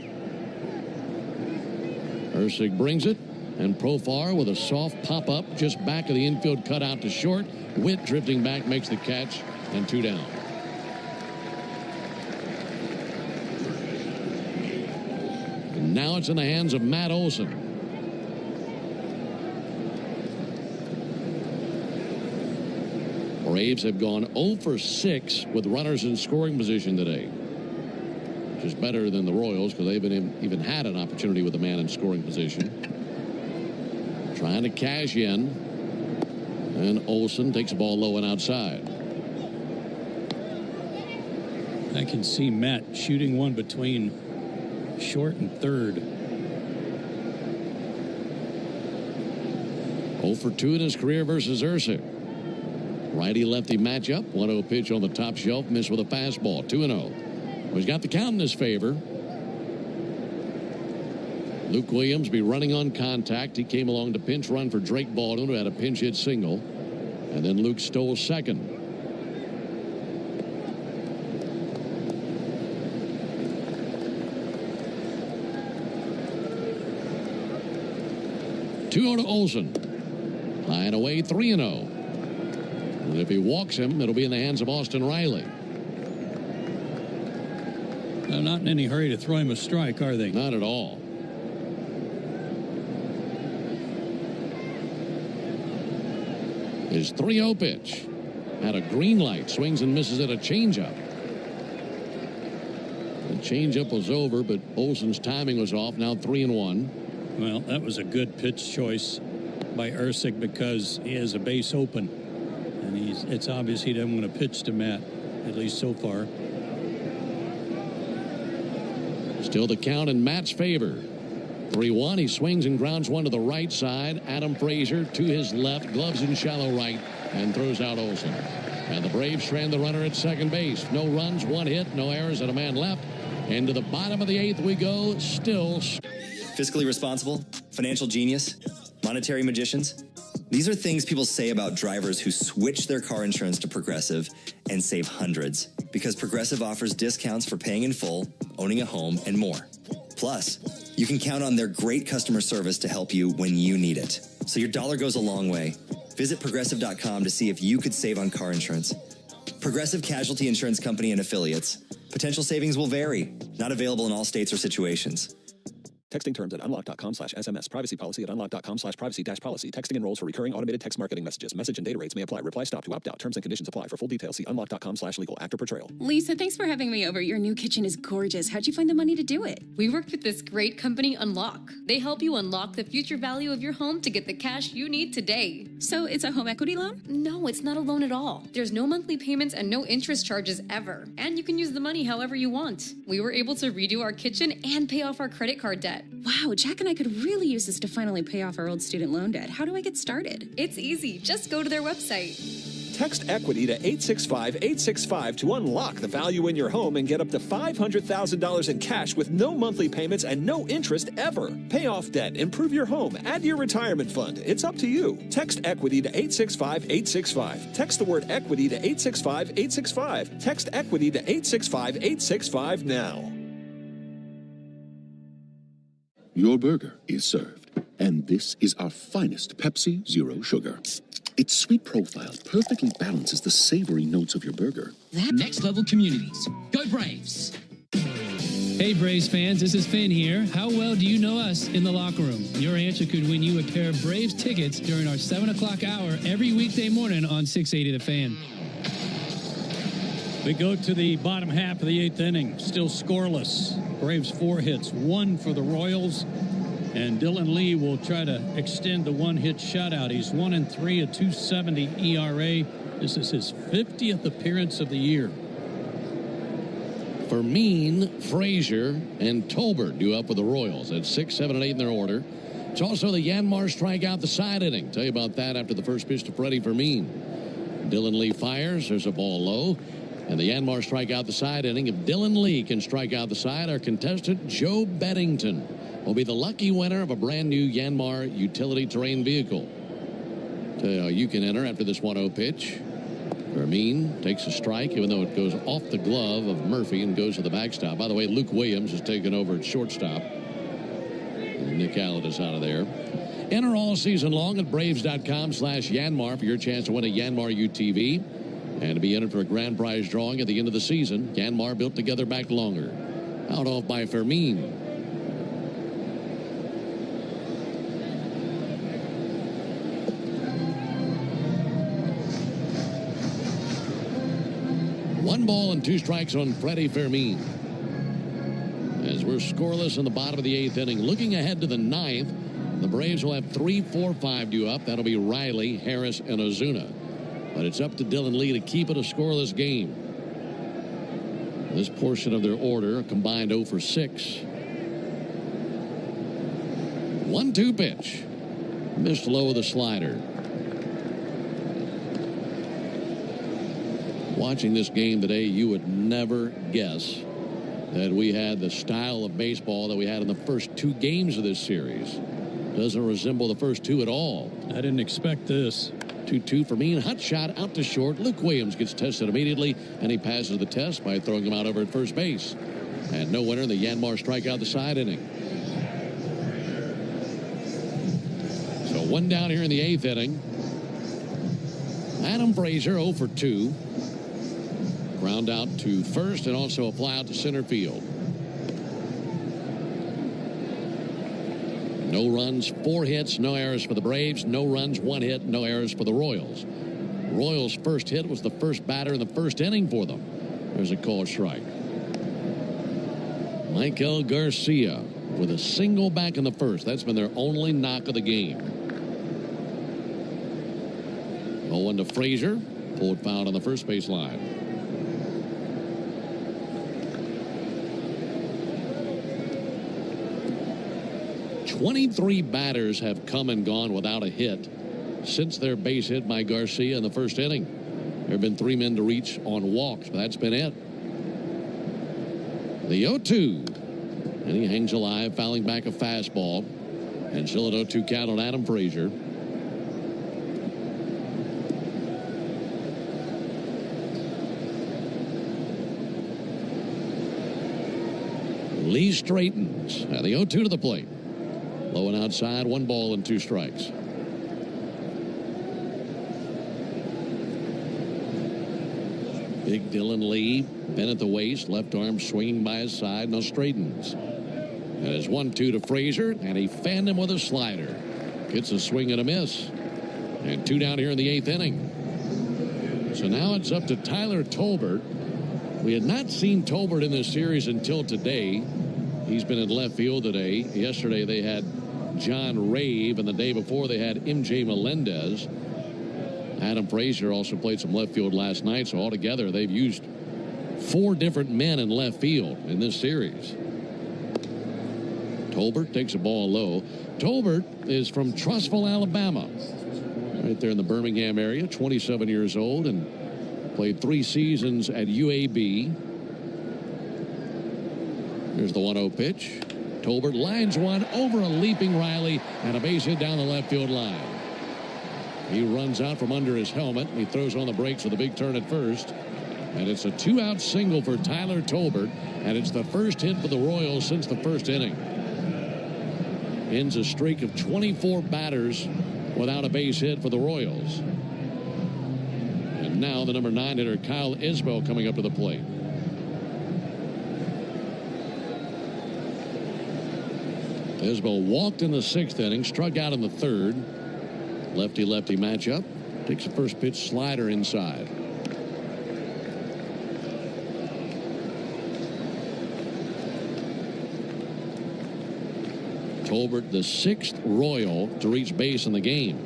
Ursig brings it. And Profar with a soft pop-up just back of the infield cutout to short. Witt drifting back makes the catch, and 2 down. And now it's in the hands of Matt Olson. Braves have gone 0 for 6 with runners in scoring position today. Which is better than the Royals because they've even had an opportunity with a man in scoring position. Trying to cash in, and Olson takes the ball low and outside. I can see Matt shooting one between short and third. 0 for 2 in his career versus Ursig. Righty-lefty matchup. 1-0 pitch on the top shelf. Missed with a fastball. 2-0. Well, he's got the count in his favor. Luke Williams be running on contact. He came along to pinch run for Drake Baldwin, who had a pinch hit single. And then Luke stole second. Two to Olson. High and away, 3-0. And if he walks him, it'll be in the hands of Austin Riley. They're not in any hurry to throw him a strike, are they? Not at all. His 3-0 pitch. Had a green light. Swings and misses at a changeup. The changeup was over, but Olson's timing was off. Now 3-1. Well, that was a good pitch choice by Ursig because he has a base open. And it's obvious he doesn't want to pitch to Matt, at least so far. Still the count in Matt's favor. 3-1. He swings and grounds one to the right side. Adam Frazier to his left. Gloves in shallow right and throws out Olson. And the Braves strand the runner at second base. No runs, 1 hit, no errors, and a man left. Into the bottom of the 8th we go. Still. Fiscally responsible? Financial genius? Monetary magicians? These are things people say about drivers who switch their car insurance to Progressive and save hundreds. Because Progressive offers discounts for paying in full, owning a home, and more. Plus, you can count on their great customer service to help you when you need it. So your dollar goes a long way. Visit Progressive.com to see if you could save on car insurance. Progressive Casualty Insurance Company and Affiliates. Potential savings will vary. Not available in all states or situations. Texting terms at unlock.com/SMS. Privacy policy at unlock.com/privacy-policy. Texting enrolls for recurring automated text marketing messages. Message and data rates may apply. Reply stop to opt out. Terms and conditions apply. For full details, see unlock.com/legal. Actor portrayal. Lisa, thanks for having me over. Your new kitchen is gorgeous. How'd you find the money to do it? We worked with this great company, Unlock. They help you unlock the future value of your home to get the cash you need today. So it's a home equity loan? No, it's not a loan at all. There's no monthly payments and no interest charges ever. And you can use the money however you want. We were able to redo our kitchen and pay off our credit card debt. Wow, Jack and I could really use this to finally pay off our old student loan debt. How do I get started? It's easy. Just go to their website. Text EQUITY to 865-865 to unlock the value in your home and get up to $500,000 in cash with no monthly payments and no interest ever. Pay off debt, improve your home, add to your retirement fund. It's up to you. Text EQUITY to 865-865. Text the word EQUITY to 865-865. Text EQUITY to 865-865 now. Your burger is served, and this is our finest Pepsi Zero Sugar. Its sweet profile perfectly balances the savory notes of your burger. Next level communities. Go Braves! Hey Braves fans, this is Finn here. How well do you know us in the locker room? Your answer could win you a pair of Braves tickets during our 7 o'clock hour every weekday morning on 680 The Fan. We go to the bottom half of the 8th inning, still scoreless. Braves 4 hits, 1 for the Royals, and Dylan Lee will try to extend the 1-hit shutout. He's 1-3, a 2.70 ERA. This is his 50th appearance of the year. Fermin, Frazier, and Tolbert due up with the Royals at 6, 7, and 8 in their order. It's also the Yanmar strikeout the side inning. Tell you about that after the first pitch to Freddie Fermin. Dylan Lee fires. There's a ball low. And the Yanmar strike out the side inning. If Dylan Lee can strike out the side, our contestant, Joe Beddington, will be the lucky winner of a brand new Yanmar utility terrain vehicle. Tell you how you can enter after this 1-0 pitch. Fermin takes a strike, even though it goes off the glove of Murphy and goes to the backstop. By the way, Luke Williams has taken over at shortstop. And Nick Allen is out of there. Enter all season long at Braves.com/Yanmar for your chance to win a Yanmar UTV. And to be entered for a grand prize drawing at the end of the season. Yanmar built together back longer. Out off by Fermin. One ball and 2 strikes on Freddie Fermin. As we're scoreless in the bottom of the 8th inning. Looking ahead to the 9th, the Braves will have 3, 4, 5 due up. That'll be Riley, Harris, and Ozuna. But it's up to Dylan Lee to keep it a scoreless game. This portion of their order, a combined 0 for 6. 1-2 pitch. Missed low with a slider. Watching this game today, you would never guess that we had the style of baseball that we had in the first 2 games of this series. Doesn't resemble the first 2 at all. I didn't expect this. 2-2 for me. Hot shot out to short. Luke Williams gets tested immediately, and he passes the test by throwing him out over at first base. And no winner. The Yanmar strikeout the side inning. So 1 down here in the 8th inning. Adam Frazier 0 for 2. Ground out to first and also a fly out to center field. No runs, 4 hits, no errors for the Braves. No runs, 1 hit, no errors for the Royals. Royals' first hit was the first batter in the first inning for them. There's a called strike. Michael Garcia with a single back in the first. That's been their only knock of the game. 0-1 to Frazier. Pulled foul on the first base line. 23 batters have come and gone without a hit since their base hit by Garcia in the first inning. There have been 3 men to reach on walks, but that's been it. The 0-2. And he hangs alive, fouling back a fastball. And still a 0-2 count on Adam Frazier. Lee straightens. The 0-2 to the plate. Low and outside, 1 ball and 2 strikes. Big Dylan Lee, bent at the waist, left arm swinging by his side, now straightens. And it's 1-2 to Frazier, and he fanned him with a slider. Gets a swing and a miss. And 2 down here in the 8th inning. So now it's up to Tyler Tolbert. We had not seen Tolbert in this series until today. He's been in left field today. Yesterday they had John Rave, and the day before they had MJ Melendez. Adam Frazier also played some left field last night, so altogether they've used 4 different men in left field in this series. Tolbert takes a ball low. Tolbert is from Trussville, Alabama, right there in the Birmingham area, 27 years old, and played 3 seasons at UAB. Here's the 1-0 pitch. Tolbert lines one over a leaping Riley and a base hit down the left field line. He runs out from under his helmet. He throws on the brakes with a big turn at first. And it's a 2-out single for Tyler Tolbert. And it's the first hit for the Royals since the first inning. Ends a streak of 24 batters without a base hit for the Royals. And now the number 9 hitter, Kyle Isbell, coming up to the plate. Isbell walked in the 6th inning, struck out in the 3rd. Lefty-lefty matchup. Takes a first pitch slider inside. Tolbert, the 6th Royal to reach base in the game.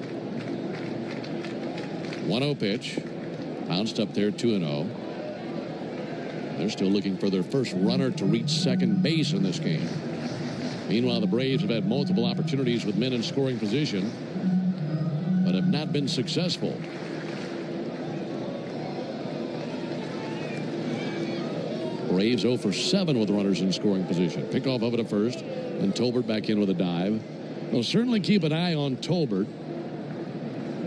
1-0 pitch. Bounced up there, 2-0. They're still looking for their first runner to reach second base in this game. Meanwhile, the Braves have had multiple opportunities with men in scoring position, but have not been successful. Braves 0 for 7 with runners in scoring position. Pickoff of it at first, and Tolbert back in with a dive. We'll certainly keep an eye on Tolbert.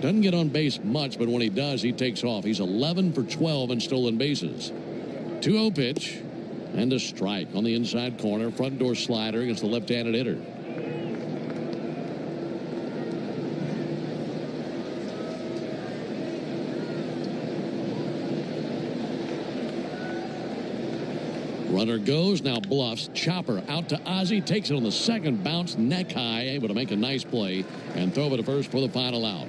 Doesn't get on base much, but when he does, he takes off. He's 11 for 12 in stolen bases. 2-0 pitch, and a strike on the inside corner. Front door slider against the left-handed hitter. Runner goes, now bluffs. Chopper out to Ozzie, takes it on the second bounce, neck high, able to make a nice play and throw it to first for the final out.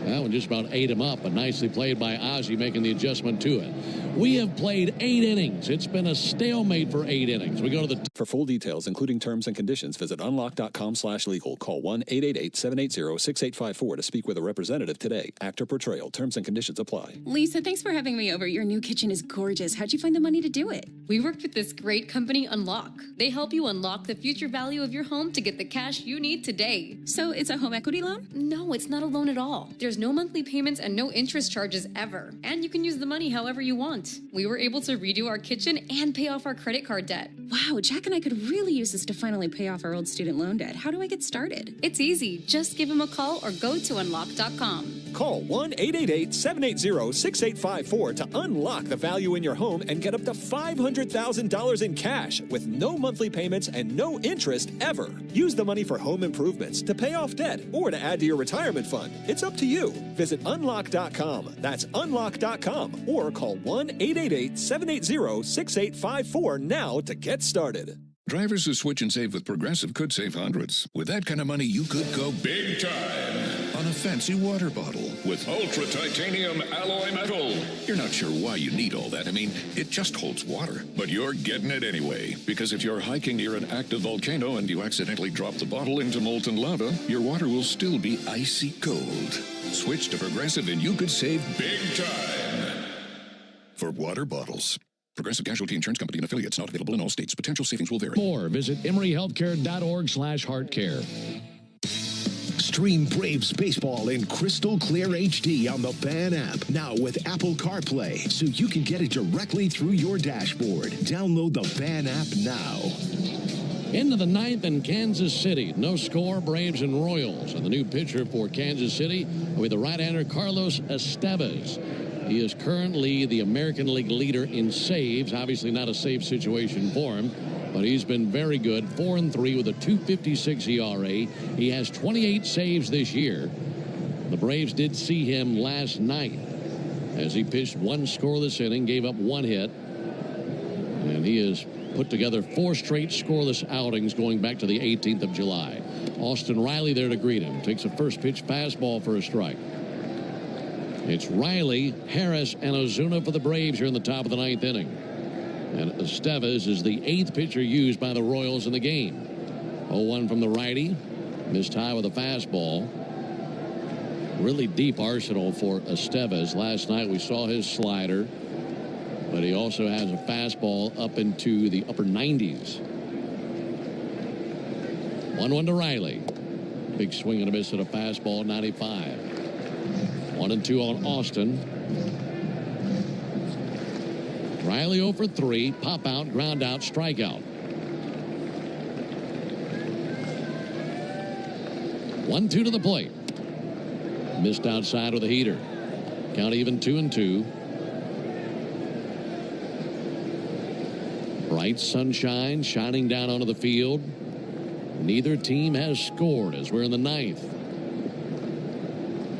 That one just about ate him up, but nicely played by Ozzie, making the adjustment to it. We have played 8 innings. It's been a stalemate for 8 innings. We go to the... For full details, including terms and conditions, visit unlock.com/legal. Call 1-888-780-6854 to speak with a representative today. Actor portrayal. Terms and conditions apply. Lisa, thanks for having me over. Your new kitchen is gorgeous. How'd you find the money to do it? We worked with this great company, Unlock. They help you unlock the future value of your home to get the cash you need today. So it's a home equity loan? No, it's not a loan at all. There's no monthly payments and no interest charges ever. And you can use the money however you want. We were able to redo our kitchen and pay off our credit card debt. Wow, Jack and I could really use this to finally pay off our old student loan debt. How do I get started? It's easy. Just give him a call or go to unlock.com. Call 1-888-780-6854 to unlock the value in your home and get up to $500,000 in cash with no monthly payments and no interest ever. Use the money for home improvements, to pay off debt, or to add to your retirement fund. It's up to you. Visit unlock.com. That's unlock.com, or call 1-888-780-6854 now to get started. Drivers who switch and save with Progressive could save hundreds. With that kind of money, you could go big time on a fancy water bottle with ultra titanium alloy metal. You're not sure why you need all that. I mean, it just holds water. But you're getting it anyway, because if you're hiking near an active volcano and you accidentally drop the bottle into molten lava, your water will still be icy cold. Switch to Progressive and you could save big time for water bottles. Progressive Casualty Insurance Company and affiliates, not available in all states. Potential savings will vary. More, visit emoryhealthcare.org/heartcare. Stream Braves baseball in crystal clear HD on the Fan app. Now with Apple CarPlay, so you can get it directly through your dashboard. Download the Fan app now. Into the ninth in Kansas City. No score, Braves and Royals. And the new pitcher for Kansas City will be the right-hander Carlos Estevez. He is currently the American League leader in saves. Obviously not a save situation for him, but he's been very good. 4-3 with a 2.56 ERA. He has 28 saves this year. The Braves did see him last night as he pitched one scoreless inning, gave up one hit. And he has put together 4 straight scoreless outings going back to the 18th of July. Austin Riley there to greet him. Takes a first pitch fastball for a strike. It's Riley, Harris, and Ozuna for the Braves here in the top of the 9th inning. And Estevez is the 8th pitcher used by the Royals in the game. 0-1 from the righty. Missed high with a fastball. Really deep arsenal for Estevez. Last night we saw his slider, but he also has a fastball up into the upper 90s. 1-1 to Riley. Big swing and a miss at a fastball, 95. 1-2 on Austin. Riley 0 for 3. Pop out, ground out, strikeout. 1-2 to the plate. Missed outside with a heater. Count even 2-2. Bright sunshine shining down onto the field. Neither team has scored as we're in the 9th.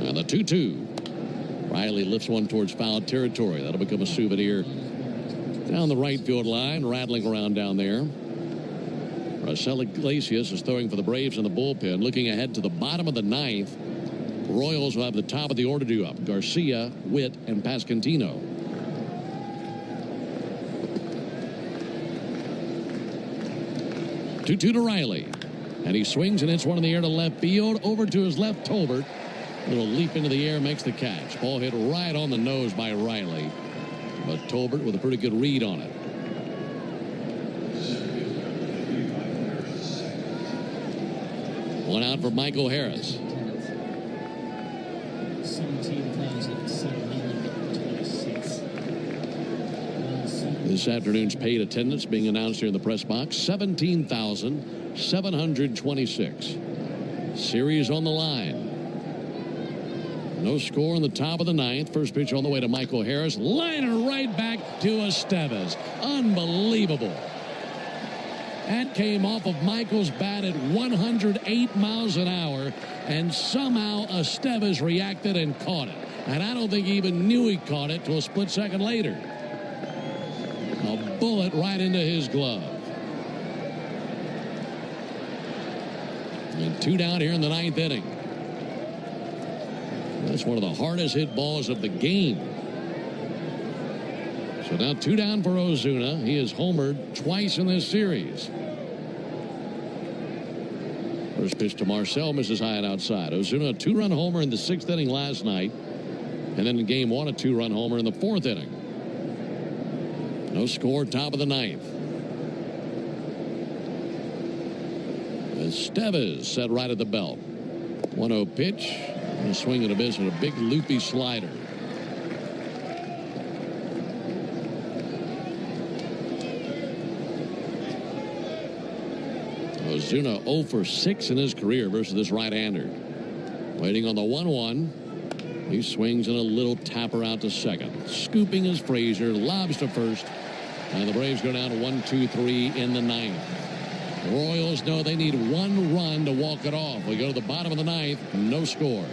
And the 2-2. Riley lifts one towards foul territory. That'll become a souvenir down the right field line, rattling around down there. Raisel Iglesias is throwing for the Braves in the bullpen. Looking ahead to the bottom of the 9th. Royals will have the top of the order due up. Garcia, Witt, and Pascantino. Two to Riley. And he swings and hits one in the air to left field. Over to his left, Tolbert. Little leap into the air, makes the catch. Ball hit right on the nose by Riley. But Tolbert with a pretty good read on it. One out for Michael Harris. 17,726. This afternoon's paid attendance being announced here in the press box, 17,726. Series on the line. No score in the top of the 9th. First pitch on the way to Michael Harris. Liner right back to Estevez. Unbelievable. That came off of Michael's bat at 108 miles an hour, and somehow Estevez reacted and caught it. And I don't think he even knew he caught it till a split second later. A bullet right into his glove. And 2 down here in the 9th inning. That's one of the hardest hit balls of the game. So now 2 down for Ozuna. He has homered twice in this series. First pitch to Marcel, misses high and outside. Ozuna, a 2-run homer in the 6th inning last night. And then in game 1, a 2-run homer in the 4th inning. No score, top of the 9th. Estevez set right at the belt. 1-0 pitch. A swing and a miss and a big loopy slider. Ozuna 0 for 6 in his career versus this right-hander. Waiting on the 1-1. He swings and a little tapper out to second. Scooping is Frazier, lobs to first. And the Braves go down to 1-2-3 in the 9th. The Royals know they need 1 run to walk it off. We go to the bottom of the 9th, no score.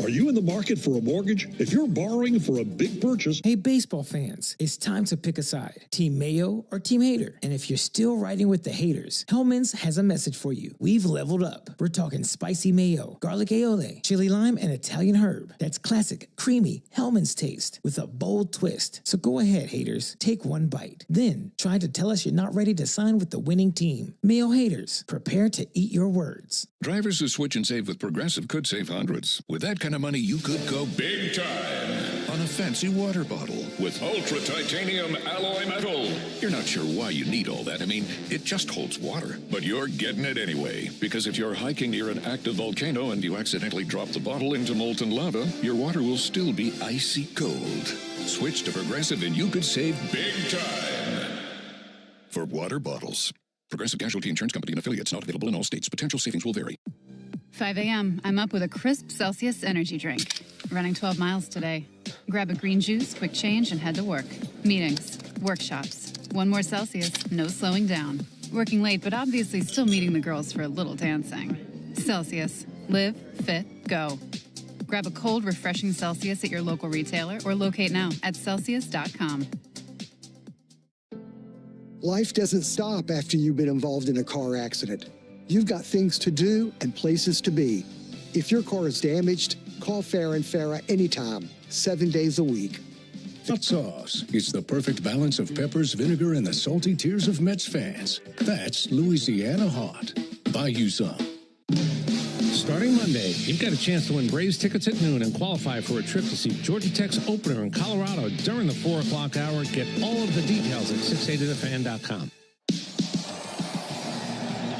Are you in the market for a mortgage? If you're borrowing for a big purchase... Hey, baseball fans, it's time to pick a side. Team Mayo or Team Hater. And if you're still riding with the haters, Hellman's has a message for you. We've leveled up. We're talking spicy mayo, garlic aioli, chili lime, and Italian herb. That's classic, creamy Hellman's taste with a bold twist. So go ahead, haters. Take 1 bite. Then try to tell us you're not ready to sign with the winning team. Mayo haters, prepare to eat your words. Drivers who switch and save with Progressive could save hundreds. With that kind of money, you could go big time on a fancy water bottle with ultra titanium alloy metal. You're not sure why you need all that. I mean, it just holds water. But you're getting it anyway, because if you're hiking near an active volcano and you accidentally drop the bottle into molten lava, your water will still be icy cold. Switch to Progressive and you could save big time for water bottles. Progressive Casualty Insurance Company and affiliates, not available in all states. Potential savings will vary. 5 a.m. I'm up with a crisp Celsius energy drink. Running 12 miles today. Grab a green juice, quick change, and head to work. Meetings, workshops. One more Celsius, no slowing down. Working late, but obviously still meeting the girls for a little dancing. Celsius. Live, fit, go. Grab a cold, refreshing Celsius at your local retailer or locate now at Celsius.com. Life doesn't stop after you've been involved in a car accident. You've got things to do and places to be. If your car is damaged, call Farah & Farah anytime, 7 days a week. Hot sauce. It's the perfect balance of peppers, vinegar, and the salty tears of Mets fans. That's Louisiana hot. Buy you some. Starting Monday, you've got a chance to win Braves tickets at noon and qualify for a trip to see Georgia Tech's opener in Colorado during the 4 o'clock hour. Get all of the details at 680thefan.com.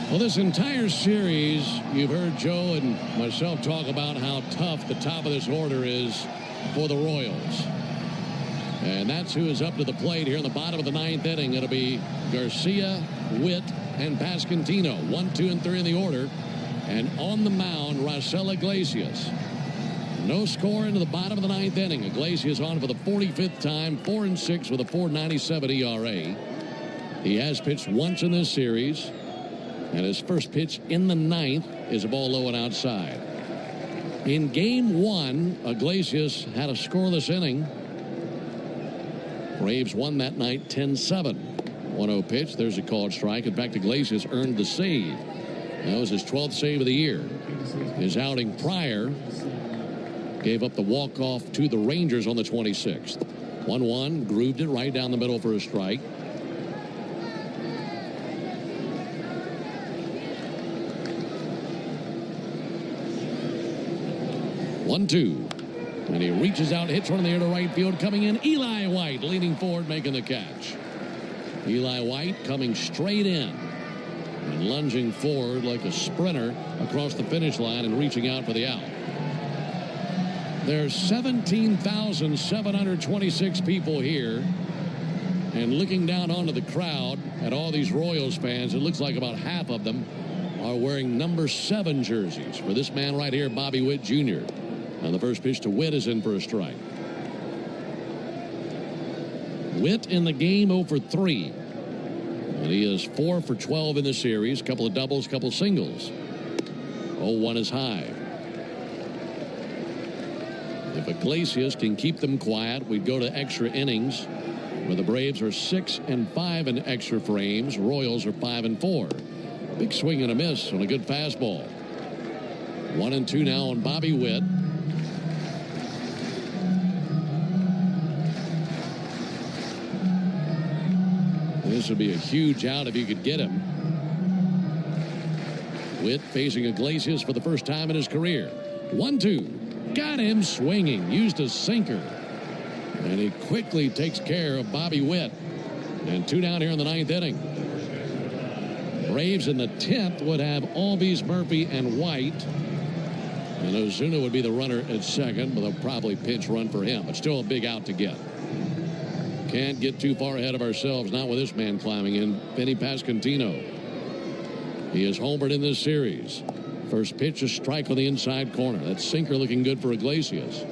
Well, this entire series, you've heard Joe and myself talk about how tough the top of this order is for the Royals. And that's who is up to the plate here in the bottom of the ninth inning. It'll be Garcia, Witt, and Pasquantino. 1, 2, and 3 in the order. And on the mound, Raisel Iglesias. No score into the bottom of the ninth inning. Iglesias on for the 45th time, 4-6 with a 4.97 ERA. He has pitched once in this series. And his first pitch in the ninth is a ball low and outside. In game one, Iglesias had a scoreless inning. Braves won that night 10-7. 1-0 pitch. There's a called strike. In fact, Iglesias earned the save. That was his 12th save of the year. His outing prior gave up the walk-off to the Rangers on the 26th. 1-1, grooved it right down the middle for a strike. One-two. And he reaches out, hits one in the air to right field. Coming in, Eli White leaning forward, making the catch. Eli White coming straight in and lunging forward like a sprinter across the finish line and reaching out for the out. There's 17,726 people here. And looking down onto the crowd at all these Royals fans, it looks like about half of them are wearing number 7 jerseys for this man right here, Bobby Witt Jr. And the first pitch to Witt is in for a strike. Witt in the game 0 for 3. And he is 4 for 12 in the series. Couple of doubles, couple singles. 0-1 is high. If Iglesias can keep them quiet, we'd go to extra innings, where the Braves are 6-5 in extra frames. Royals are 5-4. Big swing and a miss on a good fastball. 1-2 now on Bobby Witt. This would be a huge out if you could get him. Witt facing Iglesias for the first time in his career. 1-2. Got him swinging. Used a sinker. And he quickly takes care of Bobby Witt. And 2 down here in the ninth inning. Braves in the 10th would have Albies, Murphy, and White. And Ozuna would be the runner at second, but they'll probably pinch run for him. But still a big out to get. Can't get too far ahead of ourselves, not with this man climbing in, Benny Pasquantino. He is homered in this series. First pitch, a strike on the inside corner. That sinker looking good for Iglesias.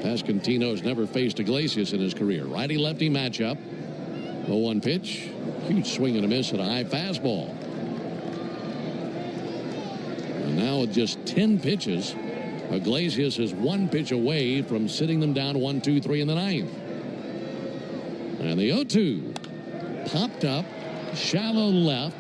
Pasquantino has never faced Iglesias in his career. Righty-lefty matchup. 0-1 pitch. Huge swing and a miss at a high fastball. And now with just 10 pitches, Iglesias is 1 pitch away from sitting them down 1-2-3 in the ninth. And the 0-2 popped up, shallow left.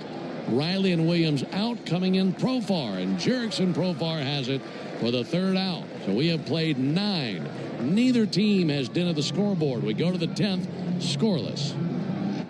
Riley and Williams out, coming in Profar, and Jerickson Profar has it for the 3rd out. So we have played 9. Neither team has dented the scoreboard. We go to the 10th, scoreless.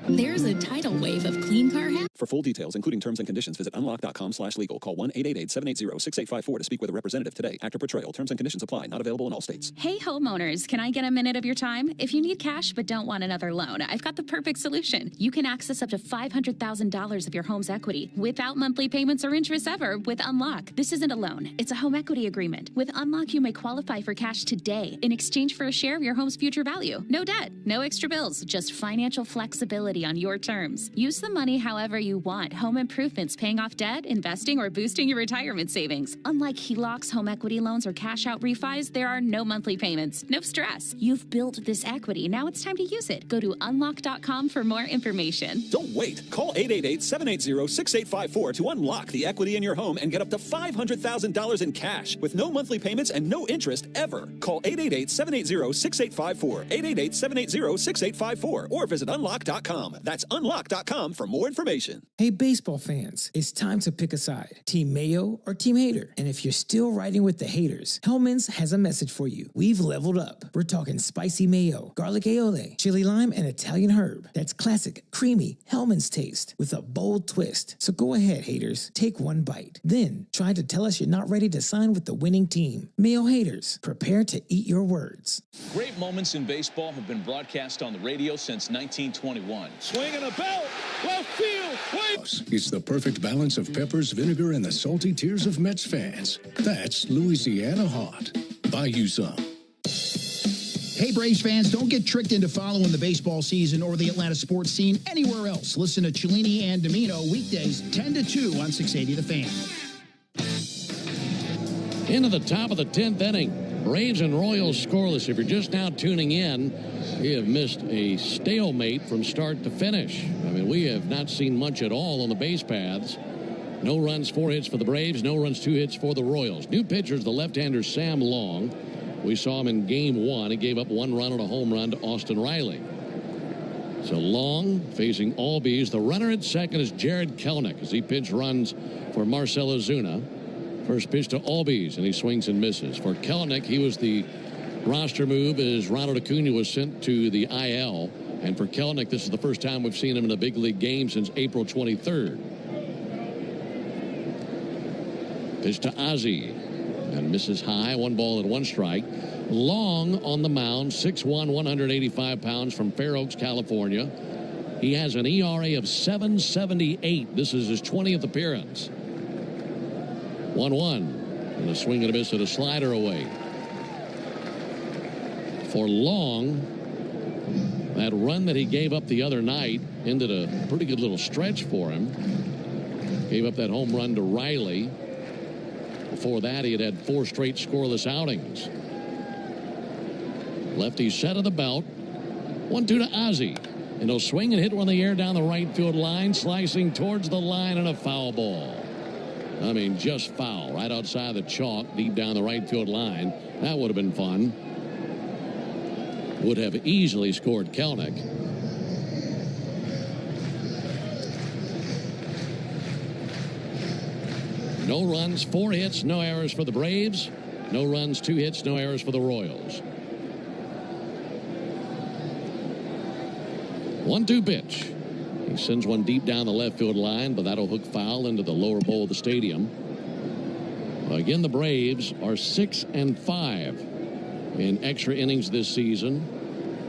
There's a tidal wave of clean car happening. For full details, including terms and conditions, visit unlock.com/legal. Call 1-888-780-6854 to speak with a representative today. Actor Portrayal. Terms and conditions apply. Not available in all states. Hey, homeowners, can I get a minute of your time? If you need cash but don't want another loan, I've got the perfect solution. You can access up to $500,000 of your home's equity without monthly payments or interest ever with Unlock. This isn't a loan. It's a home equity agreement. With Unlock, you may qualify for cash today in exchange for a share of your home's future value. No debt, no extra bills, just financial flexibility. equity on your terms. Use the money however you want. Home improvements, paying off debt, investing, or boosting your retirement savings. Unlike HELOCs, home equity loans, or cash out refis, there are no monthly payments. No stress. You've built this equity. Now it's time to use it. Go to unlock.com for more information. Don't wait. Call 888-780-6854 to unlock the equity in your home and get up to $500,000 in cash with no monthly payments and no interest ever. Call 888-780-6854. 888-780-6854 or visit unlock.com. That's unlock.com for more information. Hey, baseball fans, it's time to pick a side. Team Mayo or Team Hater. And if you're still riding with the haters, Hellman's has a message for you. We've leveled up. We're talking spicy mayo, garlic aioli, chili lime, and Italian herb. That's classic, creamy Hellman's taste with a bold twist. So go ahead, haters. Take one bite. Then try to tell us you're not ready to sign with the winning team. Mayo haters, prepare to eat your words. Great moments in baseball have been broadcast on the radio since 1921. Swinging a belt, left field, wait! It's the perfect balance of peppers, vinegar, and the salty tears of Mets fans. That's Louisiana hot. Buy you some. Hey, Braves fans, don't get tricked into following the baseball season or the Atlanta sports scene anywhere else. Listen to Cellini and Domino weekdays 10 to 2 on 680 The Fan. Into the top of the 10th inning. Braves and Royals scoreless. If you're just now tuning in, we have missed a stalemate from start to finish. I mean, we have not seen much at all on the base paths. No runs, 4 hits for the Braves. No runs, 2 hits for the Royals. New pitcher is the left-hander Sam Long. We saw him in Game 1. He gave up 1 run on a home run to Austin Riley. So Long facing Albies. The runner at second is Jared Kelenic as he pitch runs for Marcell Ozuna. First pitch to Albies, and he swings and misses. For Kelenic, he was the roster move as Ronald Acuna was sent to the IL. And for Kelenic, this is the first time we've seen him in a big league game since April 23rd. Pitch to Ozzie, and misses high. 1 ball and 1 strike. Long on the mound, 6'1", 185 pounds from Fair Oaks, California. He has an ERA of 7.78. This is his 20th appearance. 1-1, and a swing and a miss and a slider away. For Long, that run that he gave up the other night ended a pretty good little stretch for him. Gave up that home run to Riley. Before that, he had had 4 straight scoreless outings. Lefty set of the belt. 1-2 to Ozzie. And he'll swing and hit one in the air down the right field line, slicing towards the line, and a foul ball. I mean, just foul. Right outside the chalk, deep down the right field line. That would have been fun. Would have easily scored Kelenic. No runs, 4 hits, no errors for the Braves. No runs, 2 hits, no errors for the Royals. 1-2 pitch. He sends one deep down the left field line, but that'll hook foul into the lower bowl of the stadium. Again, the Braves are 6-5 in extra innings this season,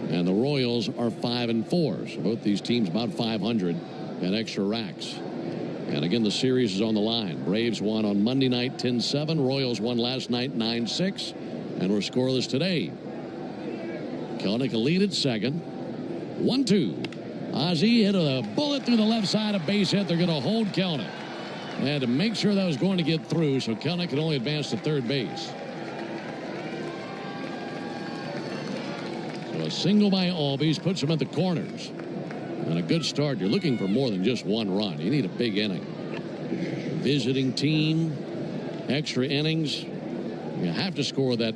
and the Royals are 5-4. So both these teams about 500 in extra racks. And again, the series is on the line. Braves won on Monday night 10-7. Royals won last night 9-6. And we're scoreless today. Kelenic a lead at second. 1-2. Ozzie hit a bullet through the left side, a base hit. They're going to hold Kelenic. They had to make sure that was going to get through, so Kelenic could only advance to third base. So a single by Albies puts him at the corners. And a good start. You're looking for more than just 1 run. You need a big inning. Visiting team, extra innings. You have to score that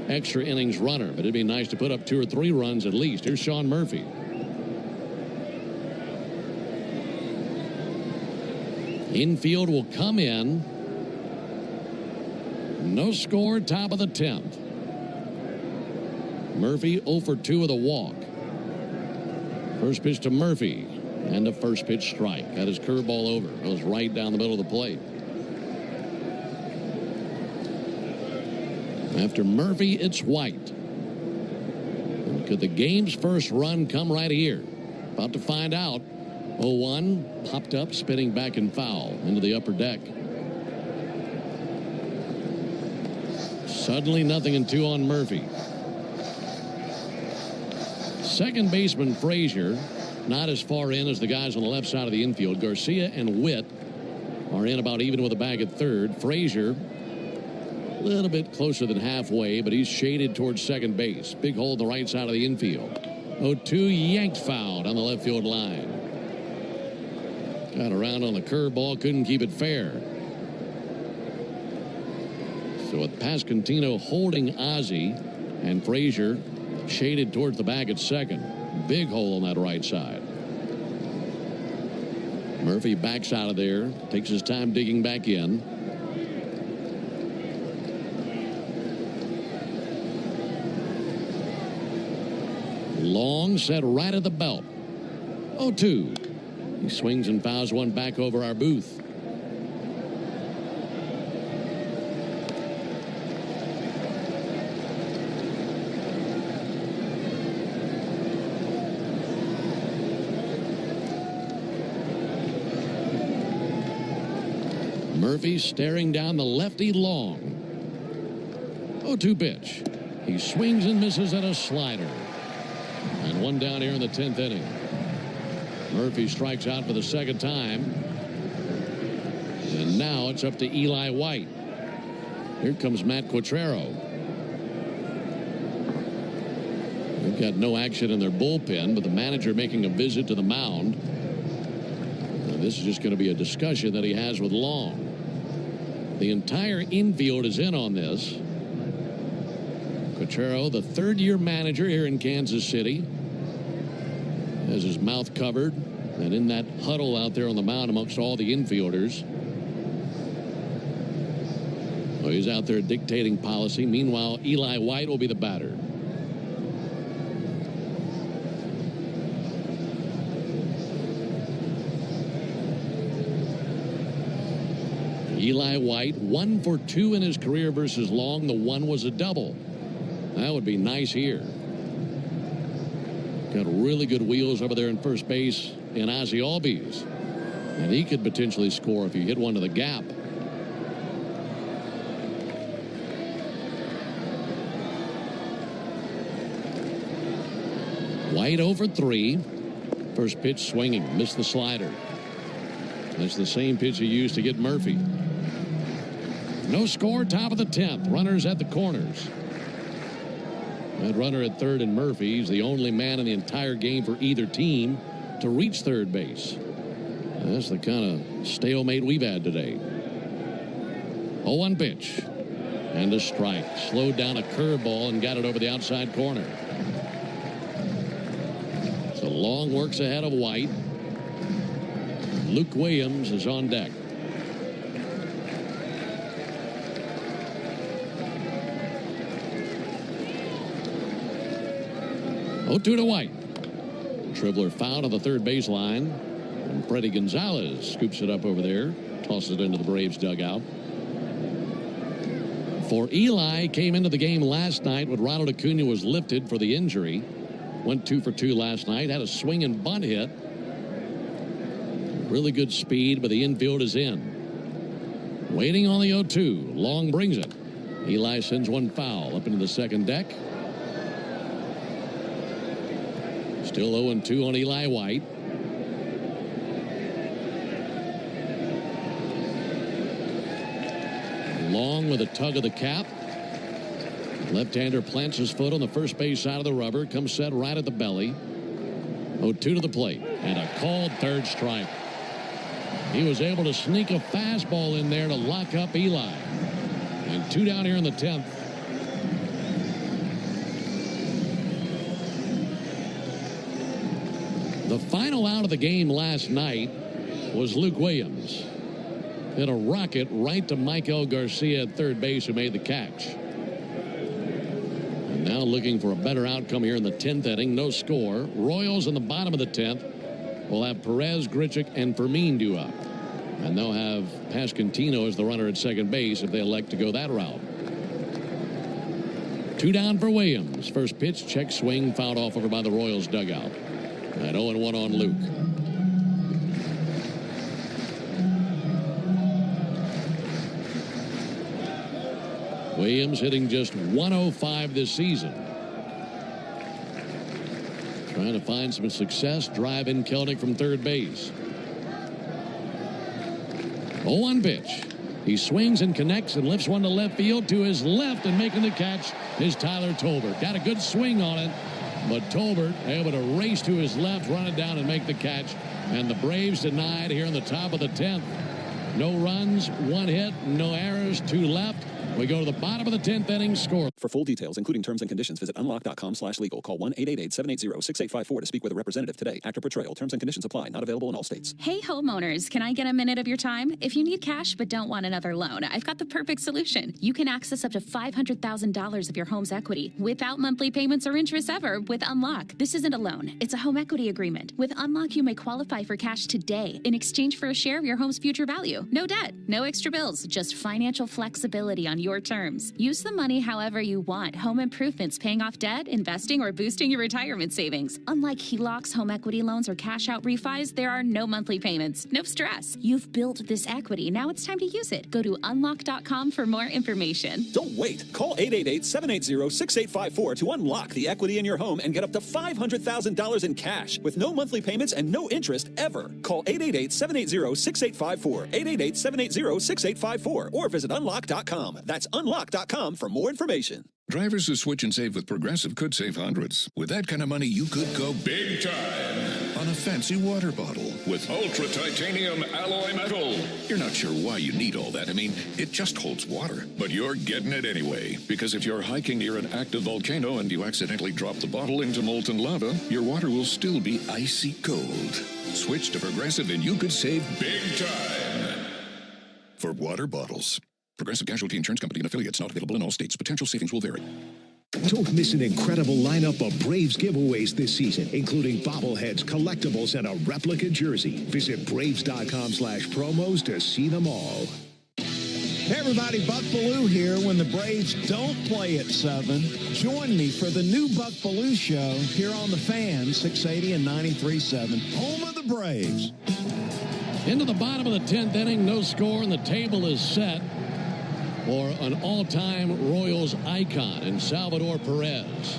extra innings runner, but it'd be nice to put up 2 or 3 runs at least. Here's Sean Murphy. Infield will come in. No score, top of the 10th. Murphy 0 for 2 with a walk. First pitch to Murphy, and a first pitch strike. Got his curveball over. Goes right down the middle of the plate. After Murphy, it's White. And could the game's first run come right here? About to find out. 0-1, popped up, spinning back and foul into the upper deck. Suddenly nothing and 2 on Murphy. Second baseman Frazier not as far in as the guys on the left side of the infield. Garcia and Witt are in about even with a bag at third. Frazier a little bit closer than halfway, but he's shaded towards second base. Big hole on the right side of the infield. 0-2 yanked fouled on the left field line. Got around on the curveball, couldn't keep it fair. So with Pasquantino holding Ozzie and Frazier shaded towards the bag at second. Big hole on that right side. Murphy backs out of there, takes his time digging back in. Long set right at the belt. 0-2. He swings and fouls one back over our booth. Murphy staring down the lefty long. 0-2 pitch. He swings and misses at a slider. And one down here in the 10th inning. Murphy strikes out for the second time. And now it's up to Eli White. Here comes Matt Quatrero. They've got no action in their bullpen, but the manager making a visit to the mound. Now, this is just going to be a discussion that he has with Long. The entire infield is in on this. Quatrero, the third-year manager here in Kansas City, has his mouth covered, and in that huddle out there on the mound amongst all the infielders. Well, he's out there dictating policy. Meanwhile, Eli White will be the batter. Eli White, 1 for 2 in his career versus Long. The one was a double. That would be nice here. Got really good wheels over there in first base in Ozzie Albies. And he could potentially score if he hit one to the gap. White 0 for 3. First pitch swinging. Missed the slider. That's the same pitch he used to get Murphy. No score, top of the 10th. Runners at the corners. That runner at third and Murphy. He's the only man in the entire game for either team to reach third base. That's the kind of stalemate we've had today. 0-1 pitch. And a strike. Slowed down a curveball and got it over the outside corner. So Long works ahead of White. Luke Williams is on deck. To White. Dribbler fouled on the third baseline. And Freddie Gonzalez scoops it up over there. Tosses it into the Braves dugout. For Eli, came into the game last night when Ronald Acuna was lifted for the injury. Went 2 for 2 last night. Had a swing and bunt hit. Really good speed, but the infield is in. Waiting on the 0-2. Long brings it. Eli sends one foul up into the second deck. Still 0-2 on Eli White. Long with a tug of the cap. Left-hander plants his foot on the first base side of the rubber. Comes set right at the belly. 0-2 to the plate. And a called third strike. He was able to sneak a fastball in there to lock up Eli. And 2 down here in the 10th. The final out of the game last night was Luke Williams. Hit a rocket right to Michael Garcia at third base, who made the catch. And now looking for a better outcome here in the 10th inning. No score. Royals in the bottom of the 10th will have Perez, Grichuk, and Fermin due up. And they'll have Pasquantino as the runner at second base if they elect to go that route. 2 down for Williams. First pitch, check swing, fouled off over by the Royals dugout. And 0-1 on Luke. Williams hitting just 105 this season. Trying trying to find some success. Drive in Kelnick from third base. 0-1 pitch. He swings and connects and lifts one to left field. To his left and making the catch is Tyler Tolbert. Got a good swing on it, but Tolbert able to race to his left, run it down and make the catch. And the Braves denied here in the top of the 10th. No runs, 1 hit, no errors, 2 left. We go to the bottom of the 10th inning. Score. For full details, including terms and conditions, visit unlock.com/legal. Call 1-888-780-6854 to speak with a representative today. Actor Portrayal. Terms and conditions apply. Not available in all states. Hey, homeowners, can I get a minute of your time? If you need cash but don't want another loan, I've got the perfect solution. You can access up to $500,000 of your home's equity without monthly payments or interest ever with Unlock. This isn't a loan. It's a home equity agreement. With Unlock, you may qualify for cash today in exchange for a share of your home's future value. No debt, no extra bills, just financial flexibility on your terms. Use the money however you want. Home improvements, paying off debt, investing, or boosting your retirement savings. Unlike HELOCs, home equity loans, or cash out refis, there are no monthly payments. No stress. You've built this equity. Now it's time to use it. Go to unlock.com for more information. Don't wait. Call 888-780-6854 to unlock the equity in your home and get up to $500,000 in cash with no monthly payments and no interest ever. Call 888-780-6854. 888-780-6854 or visit unlock.com. That's unlock.com for more information. Drivers who switch and save with Progressive could save hundreds. With that kind of money, you could go big time on a fancy water bottle with ultra titanium alloy metal. You're not sure why you need all that. I mean, it just holds water. But you're getting it anyway. Because if you're hiking near an active volcano and you accidentally drop the bottle into molten lava, your water will still be icy cold. Switch to Progressive and you could save big time. For water bottles. Progressive Casualty Insurance Company and affiliates, not available in all states. Potential savings will vary. Don't miss an incredible lineup of Braves giveaways this season, including bobbleheads, collectibles, and a replica jersey. Visit Braves.com/promos to see them all. Hey everybody, Buck Bellew here. When the Braves don't play at 7, join me for the new Buck Bellew Show here on the Fan, 680 and 93.7, home of the Braves. Into the bottom of the 10th inning, no score, and the table is set for an all-time Royals icon in Salvador Perez.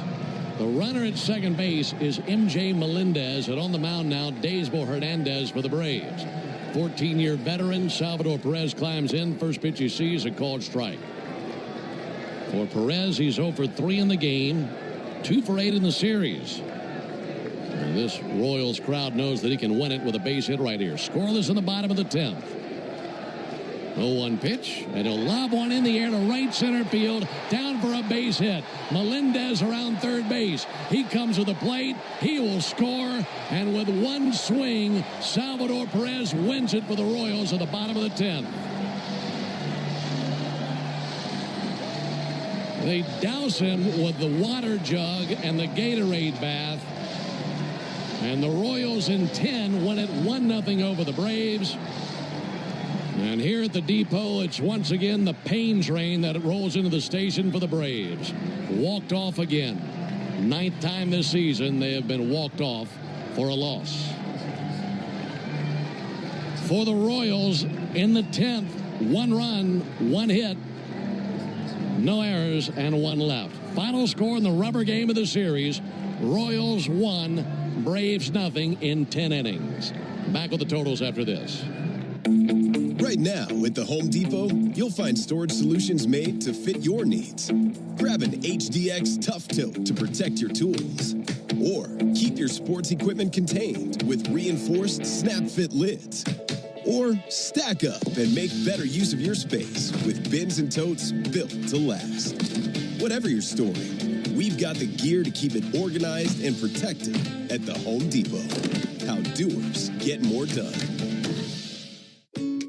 The runner at second base is M.J. Melendez, and on the mound now, Daysbo Hernandez for the Braves. 14-year veteran, Salvador Perez climbs in. First pitch he sees, a called strike. For Perez, he's 0 for 3 in the game, 2 for 8 in the series. And this Royals crowd knows that he can win it with a base hit right here. Scoreless in the bottom of the 10th. 0-1 pitch, and he'll lob one in the air to right center field, down for a base hit. Melendez around third base. He comes to the plate. He will score, and with one swing, Salvador Perez wins it for the Royals at the bottom of the 10th. They douse him with the water jug and the Gatorade bath. And the Royals in 10 win it 1-0 over the Braves. And here at the depot, it's once again the pain train that rolls into the station for the Braves. Walked off again. 9th time this season they have been walked off for a loss. For the Royals in the 10th, 1 run, 1 hit, no errors, and 1 left. Final score in the rubber game of the series, Royals 1, Braves 0 in 10 innings. Back with the totals after this. Right now, at the Home Depot, you'll find storage solutions made to fit your needs. Grab an HDX Tough Tilt to protect your tools. Or keep your sports equipment contained with reinforced snap-fit lids. Or stack up and make better use of your space with bins and totes built to last. Whatever you're storing, we've got the gear to keep it organized and protected at the Home Depot. How doers get more done.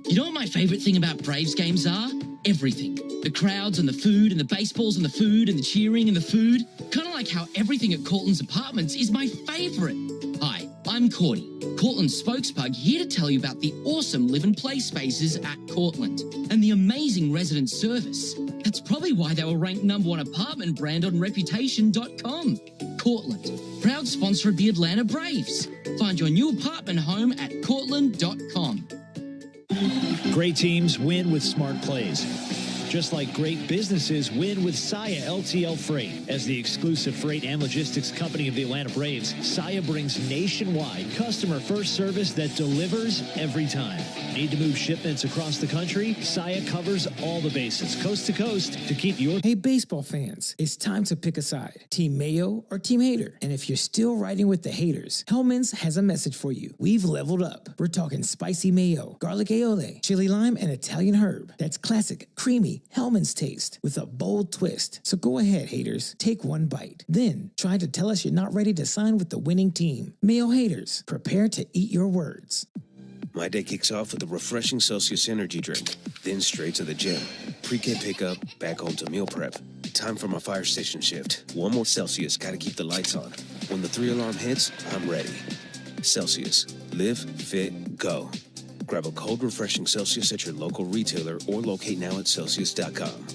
You know what my favorite thing about Braves games are? Everything. The crowds and the food and the baseballs and the food and the cheering and the food. Kind of like how everything at Cortland's Apartments is my favorite. Hi, I'm Cordy, Cortland's spokespug, here to tell you about the awesome live and play spaces at Cortland and the amazing resident service. That's probably why they were ranked #1 apartment brand on Reputation.com. Cortland, proud sponsor of the Atlanta Braves. Find your new apartment home at Cortland.com. Great teams win with smart plays. Just like great businesses win with Saia LTL Freight. As the exclusive freight and logistics company of the Atlanta Braves, Saia brings nationwide customer-first service that delivers every time. Need to move shipments across the country? Saia covers all the bases, coast to coast, to keep your... Hey, baseball fans, it's time to pick a side. Team Mayo or Team Hater? And if you're still riding with the haters, Hellman's has a message for you. We've leveled up. We're talking spicy mayo, garlic aioli, chili lime, and Italian herb. That's classic, creamy Hellman's taste with a bold twist. So go ahead, haters, take one bite. Then try to tell us you're not ready to sign with the winning team. Mayo haters, prepare to eat your words. My day kicks off with a refreshing Celsius energy drink, then straight to the gym. Pre-K pickup, back home to meal prep. Time for my fire station shift. One more Celsius, gotta keep the lights on. When the 3-alarm hits, I'm ready. Celsius. Live, fit, go. Grab a cold, refreshing Celsius at your local retailer or locate now at Celsius.com.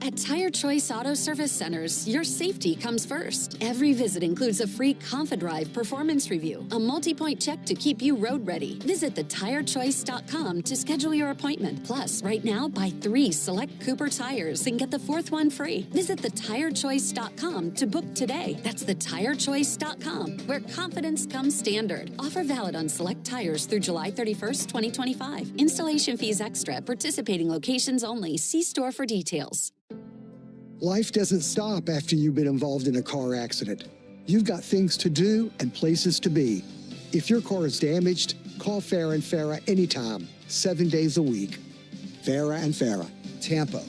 At Tire Choice Auto Service Centers, your safety comes first. Every visit includes a free ConfiDrive performance review, a multi-point check to keep you road ready. Visit thetirechoice.com to schedule your appointment. Plus, right now, buy 3 select Cooper tires and get the 4th one free. Visit thetirechoice.com to book today. That's thetirechoice.com, where confidence comes standard. Offer valid on select tires through July 31st, 2025. Installation fees extra at participating locations only. See store for details. Life doesn't stop after you've been involved in a car accident. You've got things to do and places to be. If your car is damaged, call Farah & Farah anytime, 7 days a week. Farah & Farah, Tampa.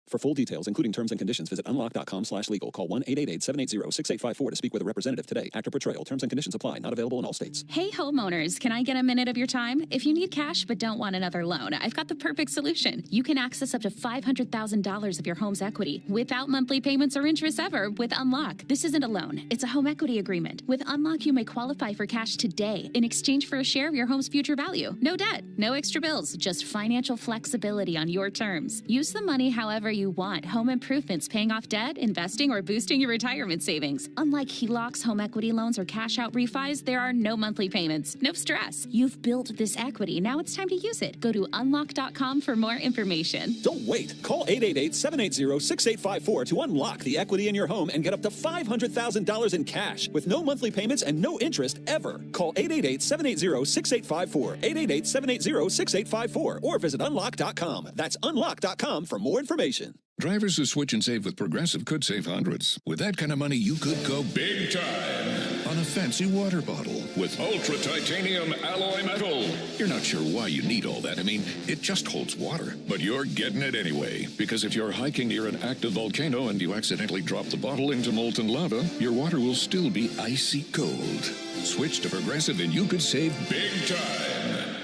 For full details, including terms and conditions, visit unlock.com/legal. Call 1-888-780-6854 to speak with a representative today. Actor Portrayal. Terms and conditions apply. Not available in all states. Hey, homeowners, can I get a minute of your time? If you need cash but don't want another loan, I've got the perfect solution. You can access up to $500,000 of your home's equity without monthly payments or interest ever with Unlock. This isn't a loan. It's a home equity agreement. With Unlock, you may qualify for cash today in exchange for a share of your home's future value. No debt, no extra bills, just financial flexibility on your terms. Use the money however you want. Home improvements, paying off debt, investing, or boosting your retirement savings. Unlike HELOCs, home equity loans, or cash out refis, there are no monthly payments. No stress. You've built this equity. Now it's time to use it. Go to unlock.com for more information. Don't wait. Call 888-780-6854 to unlock the equity in your home and get up to $500,000 in cash with no monthly payments and no interest ever. Call 888-780-6854. 888-780-6854 or visit unlock.com. That's unlock.com for more information. Drivers who switch and save with Progressive could save hundreds. With that kind of money, you could go big time on a fancy water bottle with ultra titanium alloy metal. You're not sure why you need all that. I mean, it just holds water. But you're getting it anyway, because if you're hiking near an active volcano and you accidentally drop the bottle into molten lava, your water will still be icy cold. Switch to Progressive and you could save big time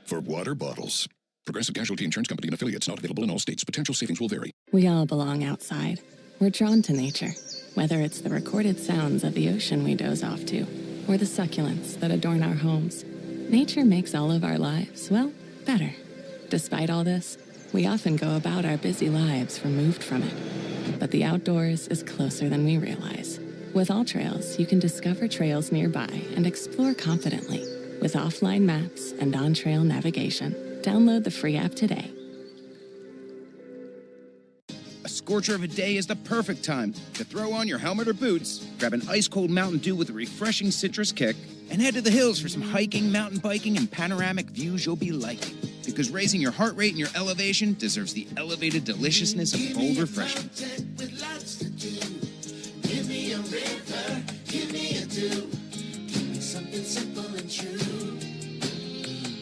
for water bottles. Progressive Casualty Insurance Company and affiliates, not available in all states. Potential savings will vary. We all belong outside. We're drawn to nature, whether it's the recorded sounds of the ocean we doze off to, or the succulents that adorn our homes. Nature makes all of our lives, well, better. Despite all this, we often go about our busy lives removed from it. But the outdoors is closer than we realize. With All Trails, you can discover trails nearby and explore confidently with offline maps and on-trail navigation. Download the free app today. A scorcher of a day is the perfect time to throw on your helmet or boots, grab an ice-cold Mountain Dew with a refreshing citrus kick, and head to the hills for some hiking, mountain biking, and panoramic views you'll be liking. Because raising your heart rate and your elevation deserves the elevated deliciousness of bold refreshments. Give me a river, give me a dew, give me something simple and true.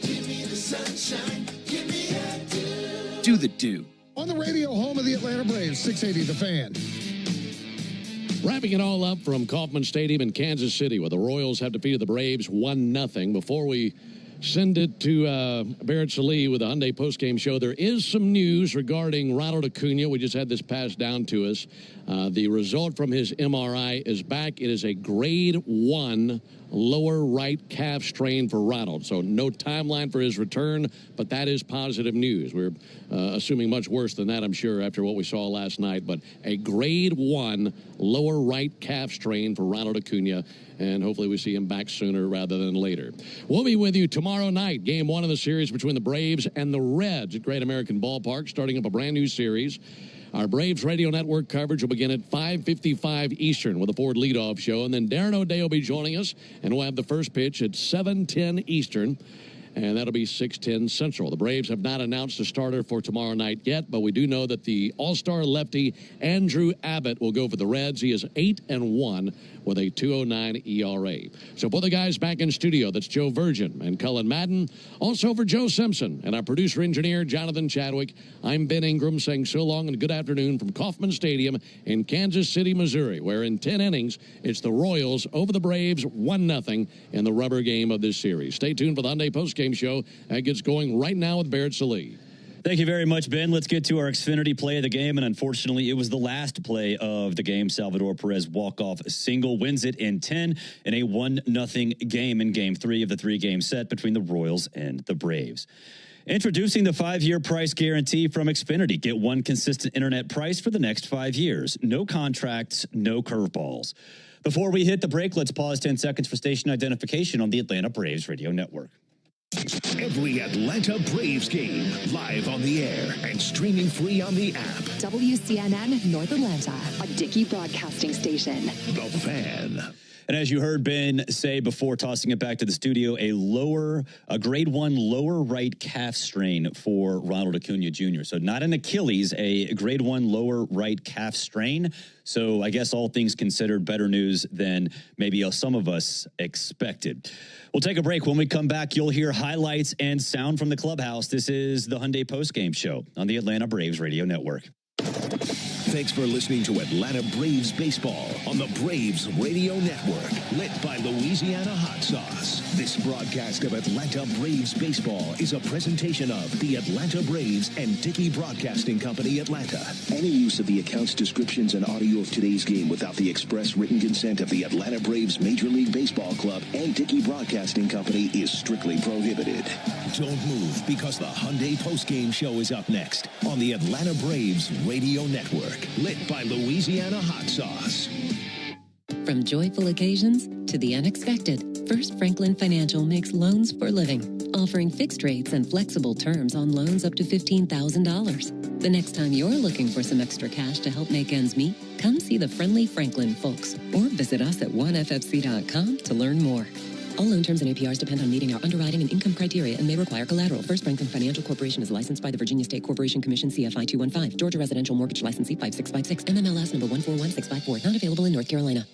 Give me the sunshine, give me a dew. Do the dew. On the radio, home of the Atlanta Braves, 680 The Fan. Wrapping it all up from Kauffman Stadium in Kansas City, where the Royals have defeated the Braves 1-0. Before we send it to Barrett Sallee with the Hyundai postgame show, there is some news regarding Ronald Acuna. We just had this passed down to us. The result from his MRI is back. It is a grade 1 lower right calf strain for Ronald. So no timeline for his return, but that is positive news. We're assuming much worse than that, I'm sure, after what we saw last night. But a grade 1 lower right calf strain for Ronald Acuna, and hopefully we see him back sooner rather than later. We'll be with you tomorrow. tomorrow night. Game 1 of the series between the Braves and the Reds at Great American Ballpark, starting up a brand new series. Our Braves Radio Network coverage will begin at 5:55 Eastern with a Ford leadoff show. And then Darren O'Day will be joining us, and we'll have the first pitch at 7:10 Eastern. And that'll be 6:10 Central. The Braves have not announced a starter for tomorrow night yet, but we do know that the all-star lefty Andrew Abbott will go for the Reds. He is 8-1 with a 2.09 ERA. So for the guys back in studio, that's Joe Virgin and Cullen Madden. Also for Joe Simpson and our producer-engineer, Jonathan Chadwick, I'm Ben Ingram saying so long and good afternoon from Kauffman Stadium in Kansas City, Missouri, where in 10 innings, it's the Royals over the Braves 1-0 in the rubber game of this series. Stay tuned for the Hyundai Postgame Show. That gets going right now with Barrett Sallee. Thank you very much, Ben. Let's get to our Xfinity play of the game, and unfortunately, it was the last play of the game. Salvador Perez walk-off single wins it in 10 in a 1-0 game in Game 3 of the 3-game set between the Royals and the Braves. Introducing the 5-year price guarantee from Xfinity. Get one consistent internet price for the next 5 years. No contracts, no curveballs. Before we hit the break, let's pause 10 seconds for station identification on the Atlanta Braves Radio Network. Every Atlanta Braves game, live on the air and streaming free on the app. WCNN North Atlanta, a Dickey broadcasting station. The Fan. And as you heard Ben say before tossing it back to the studio, a grade 1 lower right calf strain for Ronald Acuna Jr. So not an Achilles, a grade 1 lower right calf strain. So I guess all things considered, better news than maybe some of us expected. We'll take a break. When we come back, you'll hear highlights and sound from the clubhouse. This is the Hyundai Postgame Show on the Atlanta Braves Radio Network. Thanks for listening to Atlanta Braves Baseball on the Braves Radio Network, lit by Louisiana Hot Sauce. This broadcast of Atlanta Braves Baseball is a presentation of the Atlanta Braves and Dickey Broadcasting Company, Atlanta. Any use of the accounts, descriptions, and audio of today's game without the express written consent of the Atlanta Braves Major League Baseball Club and Dickey Broadcasting Company is strictly prohibited. Don't move, because the Hyundai Postgame Show is up next on the Atlanta Braves Radio Network. Lit by Louisiana Hot Sauce. From joyful occasions to the unexpected, First Franklin Financial makes loans for living, offering fixed rates and flexible terms on loans up to $15,000. The next time you're looking for some extra cash to help make ends meet, come see the friendly Franklin folks or visit us at oneffc.com to learn more. All loan terms and APRs depend on meeting our underwriting and income criteria and may require collateral. First Franklin Financial Corporation is licensed by the Virginia State Corporation Commission, CFI 215. Georgia Residential Mortgage Licensee 5656. MMLS number 141654. Not available in North Carolina.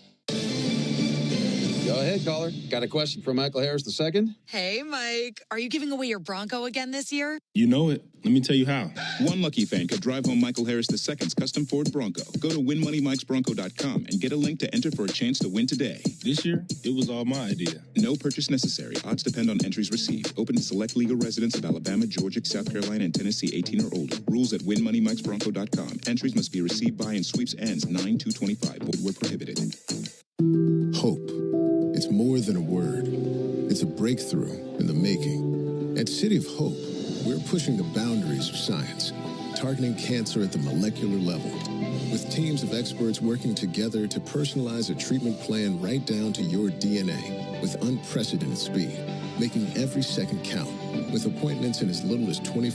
Go ahead, caller. Got a question for Michael Harris II? Hey, Mike. Are you giving away your Bronco again this year? You know it. Let me tell you how. One lucky fan could drive home Michael Harris II's custom Ford Bronco. Go to winmoneymikesbronco.com and get a link to enter for a chance to win today. This year, it was all my idea. No purchase necessary. Odds depend on entries received. Open to select legal residents of Alabama, Georgia, South Carolina, and Tennessee 18 or older. Rules at winmoneymikesbronco.com. Entries must be received by and sweeps ends 9/2/25. Void where prohibited. Hope. It's more than a word. It's a breakthrough in the making. At City of Hope, we're pushing the boundaries of science, targeting cancer at the molecular level, with teams of experts working together to personalize a treatment plan right down to your DNA with unprecedented speed, making every second count, with appointments in as little as 24